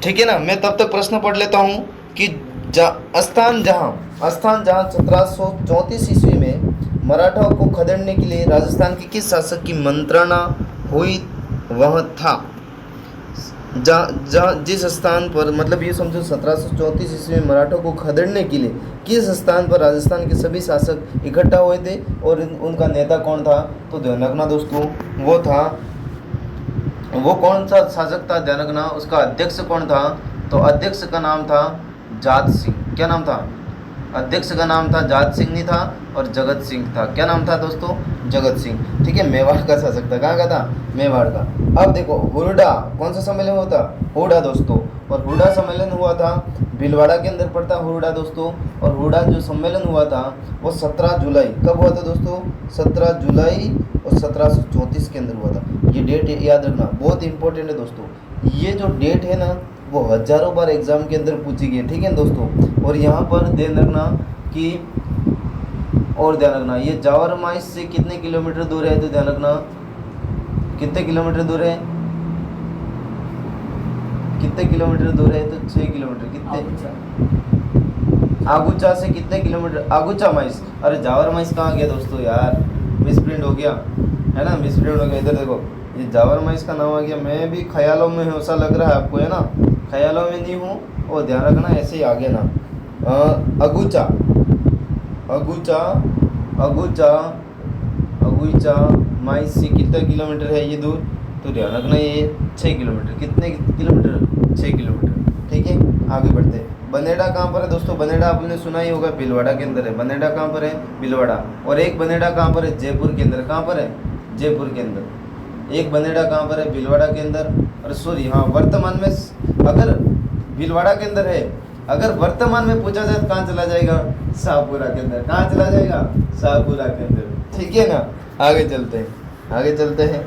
ठीक है ना, मैं तब तक प्रश्न पढ़ लेता हूँ कि स्थान जहाँ 1734 ईस्वी में मराठाओं को खदेड़ने के लिए राजस्थान के किस शासक की मंत्रणा हुई वह था, जहाँ जिस स्थान पर, मतलब ये समझो 1734 ईस्वी में मराठों को खदेड़ने के लिए किस स्थान पर राजस्थान के सभी शासक इकट्ठा हुए थे, और उनका नेता कौन था, तो ध्यान रखना दोस्तों, वो कौन सा शासक था, ध्यान रखना। उसका अध्यक्ष कौन था, तो अध्यक्ष का नाम था जात सिंह। क्या नाम था, अध्यक्ष का नाम था जात सिंह नहीं था, और जगत सिंह था। क्या नाम था दोस्तों, जगत सिंह। ठीक है, मेवाड़ का शासक था। कहाँ का था, मेवाड़ का। अब देखो हुडा, कौन सा सम्मेलन हुआ था, हुडा दोस्तों, और हुडा सम्मेलन हुआ था भीलवाड़ा के अंदर पड़ता हुडा दोस्तों। और हुडा जो सम्मेलन हुआ था वो 17 जुलाई, कब हुआ था दोस्तों, 17 जुलाई और 1734 के अंदर हुआ था। ये डेट याद रखना, बहुत इंपॉर्टेंट है दोस्तों। ये जो डेट है ना वो हजारों बार एग्जाम के अंदर पूछी गई है। ठीक है दोस्तों, और यहाँ पर ध्यान रखना कि, और ध्यान रखना ये जावर माइस से कितने किलोमीटर दूर है, तो ध्यान रखना कितने किलोमीटर दूर है, कितने किलोमीटर दूर है, तो 6 किलोमीटर। कितने, आगुचा से कितने किलोमीटर, आगुचा माइस, अरे जावर माइस कहाँ गया दोस्तों यार, मिसप्रिंट हो गया है ना, मिसप्रिंट हो गया। इधर देखो ये जावर माइस का नाम आ गया, मैं भी ख्यालों में हूँ ऐसा लग रहा है आपको, है ना, ख्यालों में नहीं हूँ, और ध्यान रखना ऐसे ही आगे ना। अगुचा, अगुचा, अगुचा, अगुचा माइस से कितना किलोमीटर है ये दूर, तो ध्यान रखना ये 6 किलोमीटर, कितने किलोमीटर, 6 किलोमीटर। ठीक है, आगे बढ़ते हैं। बनेड़ा कहाँ पर है दोस्तों, बनेड़ा आपने सुना ही होगा, भीलवाड़ा के अंदर है। बनेड़ा कहाँ पर है, भीलवाड़ा। और एक बनेड़ा कहाँ पर है, जयपुर के अंदर। कहाँ पर है, जयपुर के अंदर। एक बनेड़ा कहाँ पर है, भीलवाड़ा के अंदर। और सॉरी हाँ, वर्तमान में अगर भीलवाड़ा के अंदर है, अगर वर्तमान में पूछा जाए तो कहाँ चला जाएगा, शाहपुरा के अंदर। कहाँ चला जाएगा, शाहपुरा के अंदर। ठीक है ना, आगे चलते हैं, आगे चलते हैं।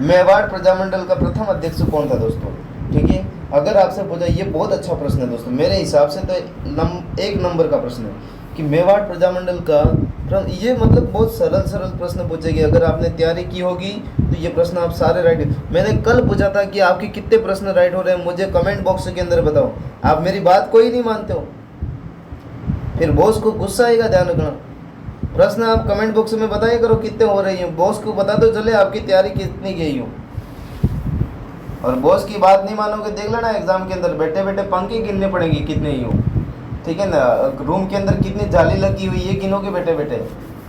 मेवाड़ प्रजामंडल का प्रथम अध्यक्ष कौन था दोस्तों, ठीक है। अगर आपसे पूछा, ये बहुत अच्छा प्रश्न है दोस्तों, मेरे हिसाब से तो एक नंबर का प्रश्न है कि मेवाड़ प्रजामंडल का, ये मतलब बहुत सरल सरल प्रश्न पूछेगी। अगर आपने तैयारी की होगी तो ये प्रश्न आप सारे राइट। मैंने कल पूछा था कि आपके कितने प्रश्न राइट हो रहे हैं, मुझे कमेंट बॉक्स के अंदर बताओ। आप मेरी बात को ही नहीं मानते हो, फिर बॉस को गुस्सा आएगा, ध्यान रखना। प्रश्न आप कमेंट बॉक्स में बताया करो कितने हो रही हैं, बॉस को बता दो चले आपकी तैयारी कितनी गई हो। और बॉस की बात नहीं मानोगे, देख लेना एग्जाम के अंदर बैठे बैठे पंखे गिनने पड़ेंगे कितने ही हो, ठीक है ना। रूम के अंदर कितनी जाली लगी हुई है गिनोगे बैठे बैठे।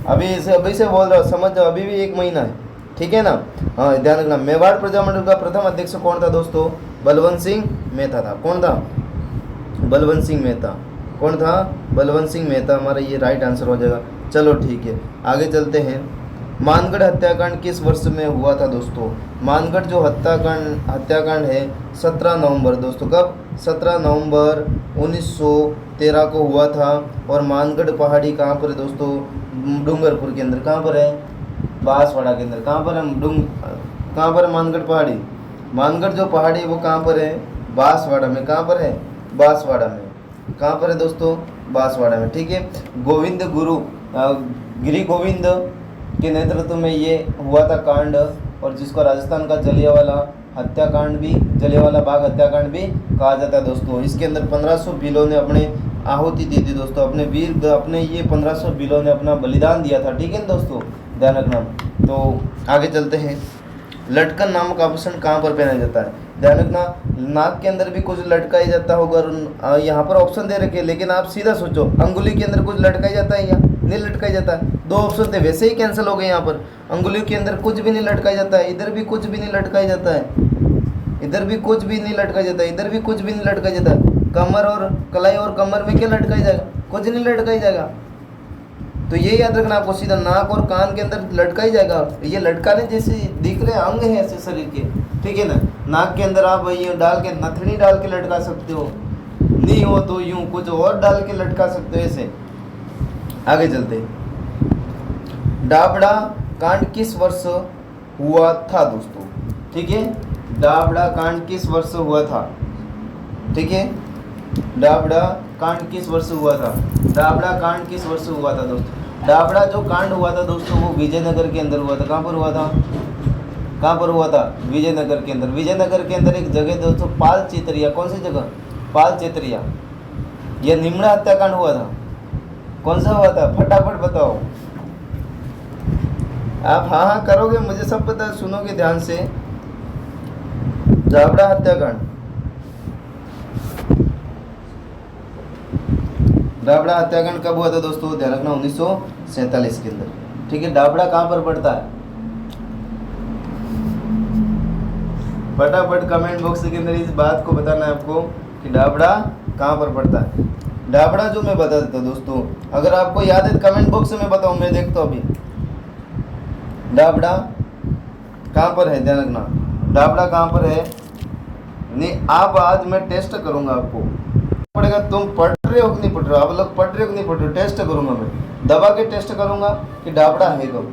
अभी से बोल रहा हूँ, समझ जाओ, अभी भी 1 महीना है, ठीक है ना। हाँ ध्यान रखना। मेवाड़ प्रजामंडल का प्रथम अध्यक्ष कौन था दोस्तों, बलवंत सिंह मेहता था। कौन था, बलवंत सिंह मेहता। कौन था, बलवंत सिंह मेहता। हमारा ये राइट आंसर हो जाएगा। चलो ठीक है, आगे चलते हैं। मानगढ़ हत्याकांड किस वर्ष में हुआ था दोस्तों, मानगढ़ जो हत्याकांड है 17 नवंबर दोस्तों। कब, 17 नवंबर 1913 को हुआ था। और मानगढ़ पहाड़ी कहाँ पर है दोस्तों, डूंगरपुर के अंदर। कहाँ पर है, बांसवाड़ा के अंदर। कहाँ पर है, कहाँ पर है मानगढ़ पहाड़ी, मानगढ़ जो पहाड़ी है वो कहाँ पर है, बांसवाड़ा में। कहाँ पर है, बांसवाड़ा में। कहाँ पर है दोस्तों, बांसवाड़ा में। ठीक है। गोविंद गुरु गिरी गोविंद के नेतृत्व में ये हुआ था कांड, और जिसको राजस्थान का जलियांवाला हत्याकांड भी, जलियांवाला बाग हत्याकांड भी कहा जाता है दोस्तों। इसके अंदर 1500 भीलों ने अपने आहुति दी थी दोस्तों, अपने वीर, अपने ये 1500 भीलों ने अपना बलिदान दिया था। ठीक है ना दोस्तों, ध्यान रखना। तो आगे चलते हैं। लटकन नामक आभूषण कहाँ पर पहना जाता है, ध्यान रखना। नाक के अंदर भी कुछ लटकाया जाता होगा, और यहाँ पर ऑप्शन दे रखे, लेकिन आप सीधा सोचो, अंगुली के अंदर कुछ लटकाया जाता है या नहीं लटकाया जाता है। 2 ऑप्शन थे, वैसे ही कैंसिल हो गए। यहाँ पर अंगुली के अंदर कुछ भी नहीं लटकाया जाता है, इधर भी कुछ भी नहीं लटकाया जाता है, इधर भी कुछ भी नहीं लटकाया जाता है, इधर भी कुछ भी नहीं लटकाया जाता है। कमर और कलाई और कमर में क्या लटकाया जाएगा, कुछ नहीं लटकाया जाएगा। तो ये याद रखना आपको, सीधा नाक और कान के अंदर लटकाई जाएगा। ये लटकाने जैसे दिख रहे अंग हैं ऐसे शरीर के, ठीक है ना। नाक के अंदर आप ये डाल के, नथनी डाल के लटका सकते हो, नहीं हो तो यूं कुछ और डाल के लटका सकते हो ऐसे। आगे चलते। डाबड़ा कांड किस वर्ष हुआ था दोस्तों, ठीक है। डाबड़ा कांड किस वर्ष हुआ था, ठीक है। डाबड़ा कांड किस वर्ष हुआ था, डाबड़ा कांड किस वर्ष हुआ था दोस्तों। डाबड़ा जो कांड हुआ था दोस्तों वो विजयनगर के अंदर हुआ था। कहाँ पर हुआ था, कहाँ पर हुआ था, विजयनगर के अंदर। विजयनगर के अंदर एक जगह दोस्तों पाल चेतरिया, कौन सी जगह, पाल चेतरिया। यह निम्न हत्याकांड हुआ था, कौन सा हुआ था, फटाफट बताओ। आप हाँ हाँ करोगे, मुझे सब पता है, सुनोगे ध्यान से। डाबड़ा हत्याकांड, डाबड़ा हत्याकांड कब हुआ था दोस्तों, ध्यान रखना 1947 के अंदर, ठीक है। डाबड़ा कहाँ पर पड़ता है, फटाफट कमेंट बॉक्स के अंदर इस बात को बताना है आपको कि डाबड़ा कहाँ पर पड़ता है। डाबड़ा जो मैं बता देता हूँ दोस्तों, अगर आपको याद है कमेंट बॉक्स में बताओ, मैं देखता हूँ अभी। डाबड़ा कहाँ पर है, ध्यान रखना, डाबड़ा कहाँ पर है। नहीं, आप आज मैं टेस्ट करूंगा आपको पड़ेगा, तुम पढ़ रहे हो कि नहीं पढ़ रहे हो, आप लोग पढ़ रहे हो कि नहीं पढ़ रहे हो, टेस्ट करूंगा मैं, दबा के टेस्ट करूंगा कि डाबड़ा है कब,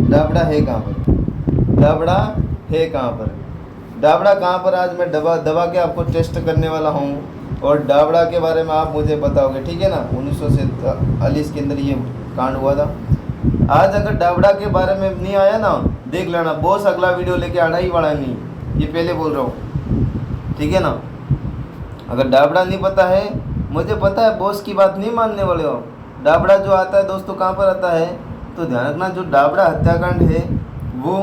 डाबड़ा है कहाँ पर, डाबड़ा है कहाँ पर, डाबड़ा कहाँ पर, आज मैं दबा के आपको टेस्ट करने वाला हूँ। और डाबड़ा के बारे में आप मुझे बताओगे, ठीक है ना। 1947 के अंदर ये कांड हुआ था। आज अगर डाबड़ा के बारे में नहीं आया ना, देख लेना बॉस अगला वीडियो लेके आना ही वाला नहीं, ये पहले बोल रहा हूँ, ठीक है ना। अगर डाबड़ा नहीं पता है, मुझे पता है बॉस की बात नहीं मानने वाले हो। डाबड़ा जो आता है दोस्तों कहाँ पर आता है, तो ध्यान रखना जो डाबड़ा हत्याकांड है वो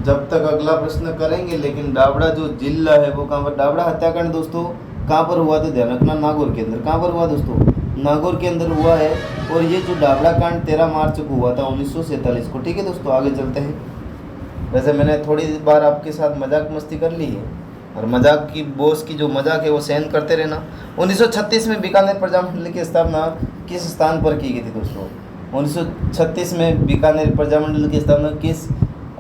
जब तक अगला प्रश्न करेंगे, लेकिन डाबड़ा जो जिला है वो कहाँ पर, डाबड़ा हत्याकांड दोस्तों कहाँ पर हुआ, तो ध्यान रखना नागौर के अंदर। कहाँ पर हुआ दोस्तों, नागौर के अंदर हुआ है। और ये जो डाबड़ा कांड 13 मार्च को हुआ था 1947 को। ठीक है दोस्तों, आगे चलते हैं। वैसे मैंने थोड़ी बार आपके साथ मजाक मस्ती कर ली है, और मजाक की बॉस की जो मजाक है वो सहन करते रहना। 1936 में बीकानेर प्रजामंडल की स्थापना किस स्थान पर की गई थी दोस्तों, 1936 में बीकानेर प्रजामंडल की स्थापना किस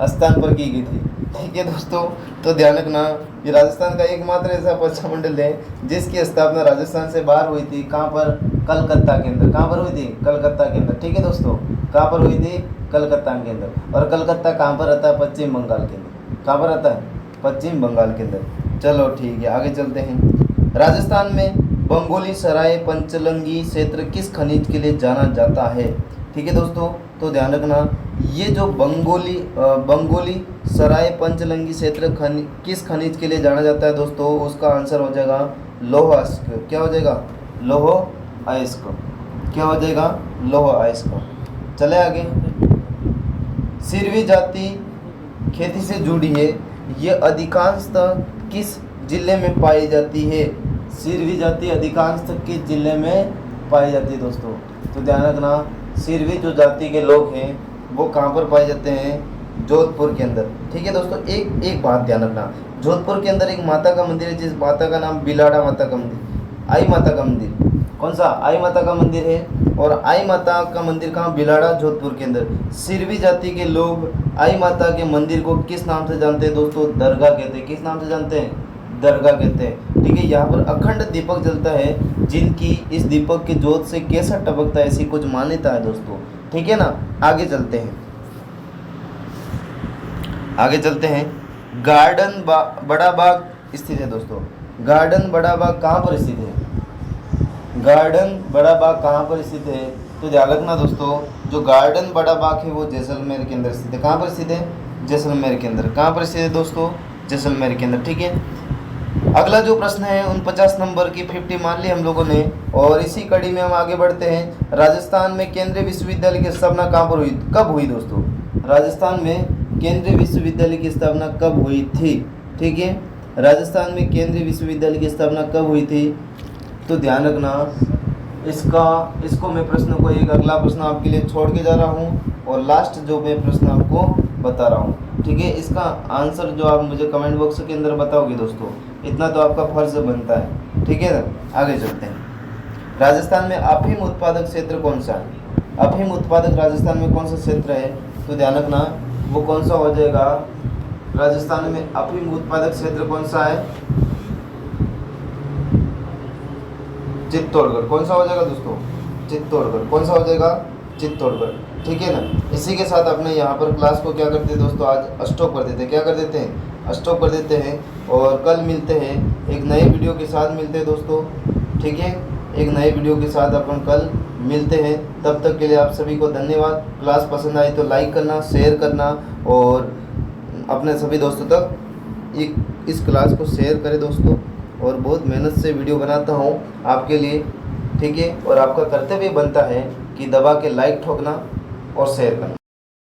स्थान पर की गई थी। ठीक है दोस्तों, तो ध्यान रखना ये राजस्थान का एकमात्र ऐसा प्रजामंडल है जिसकी स्थापना राजस्थान से बाहर हुई थी। कहाँ पर, कलकत्ता के अंदर। कहाँ पर हुई थी, कलकत्ता के अंदर। ठीक है दोस्तों, कहाँ पर हुई थी, कलकत्ता के अंदर। और कलकत्ता कहाँ पर आता है, पश्चिम बंगाल के अंदर। कहाँ पर आता है, पश्चिम बंगाल के अंदर। चलो ठीक है, आगे चलते हैं। राजस्थान में बंगोली सराय पंचलंगी क्षेत्र किस खनिज के लिए जाना जाता है। ठीक है दोस्तों, तो ध्यान रखना ये जो बंगोली सराय पंचलंगी क्षेत्र किस खनिज के लिए जाना जाता है दोस्तों, उसका आंसर हो जाएगा लौह अयस्क। क्या हो जाएगा, लौह अयस्क। क्या हो जाएगा, लौह अयस्क। चले आगे। सिरवी जाति खेती से जुड़ी है, ये अधिकांशतः किस जिले में पाई जाती है। सिरवी जाति अधिकांशतः किस जिले में पाई जाती है दोस्तों, तो ध्यान रखना सिरवी जो जाति के लोग हैं वो कहाँ पर पाए जाते हैं, जोधपुर के अंदर। ठीक है दोस्तों, एक बात ध्यान रखना, जोधपुर के अंदर एक माता का मंदिर है जिस माता का नाम बिलाड़ा माता का मंदिर, आई माता का मंदिर। कौन सा, आई माता का मंदिर है। और आई माता का मंदिर कहाँ, बिलाड़ा, जोधपुर के अंदर। सिरवी जाति के लोग आई माता के मंदिर को किस नाम से जानते हैं दोस्तों, दरगाह कहते हैं। किस नाम से जानते हैं, दरगाह कहते हैं। ठीक है, यहाँ पर अखंड दीपक जलता है जिनकी इस दीपक की जोत से केसर टपकता है, ऐसी कुछ मान्यता है दोस्तों। ठीक है ना, आगे चलते हैं। आगे चलते हैं। गार्डन बड़ा बाग स्थित है दोस्तों। गार्डन बड़ा बाग कहाँ पर स्थित है, गार्डन बड़ा बाग कहाँ पर स्थित है, तो ध्यान रखना दोस्तों जो गार्डन बड़ा बाग है वो जैसलमेर के अंदर स्थित है। कहाँ पर स्थित है, जैसलमेर के अंदर। कहाँ पर स्थित है दोस्तों, जैसलमेर के अंदर। ठीक है, अगला जो प्रश्न है 49 नंबर की 50 मान ली हम लोगों ने, और इसी कड़ी में हम आगे बढ़ते हैं। राजस्थान में केंद्रीय विश्वविद्यालय की स्थापना कहाँ पर हुई, कब हुई दोस्तों, राजस्थान में केंद्रीय विश्वविद्यालय की स्थापना कब हुई थी। ठीक है, राजस्थान में केंद्रीय विश्वविद्यालय की स्थापना कब हुई थी, तो ध्यान रखना इसको मैं प्रश्न को एक अगला प्रश्न आपके लिए छोड़ के जा रहा हूँ, और लास्ट जो मैं प्रश्न आपको बता रहा हूँ। ठीक है, इसका आंसर जो आप मुझे कमेंट बॉक्स के अंदर बताओगे दोस्तों, इतना तो आपका फर्ज बनता है। ठीक है, आगे चलते हैं। राजस्थान में अफीम उत्पादक क्षेत्र कौन सा है, अफीम उत्पादक राजस्थान में कौन सा क्षेत्र है, तो ध्यान रखना वो कौन सा हो जाएगा, राजस्थान में अफीम उत्पादक क्षेत्र कौन सा है, चित्तौड़गढ़। कौन सा हो जाएगा दोस्तों, चित्तौड़गढ़। कौन सा हो जाएगा, चित्तौड़गढ़। ठीक है ना, इसी के साथ अपने यहाँ पर क्लास को क्या करते हैं दोस्तों, आज स्टॉप कर देते हैं। क्या कर देते हैं, स्टॉप कर देते हैं, और कल मिलते हैं एक नए वीडियो के साथ मिलते हैं दोस्तों। ठीक है, एक नए वीडियो के साथ अपन कल मिलते हैं। तब तक के लिए आप सभी को धन्यवाद। क्लास पसंद आई तो लाइक करना, शेयर करना, और अपने सभी दोस्तों तक इस क्लास को शेयर करें दोस्तों। और बहुत मेहनत से वीडियो बनाता हूँ आपके लिए। ठीक है, और आपका कर्तव्य बनता है कि दबा के लाइक ठोकना और शेयर करना।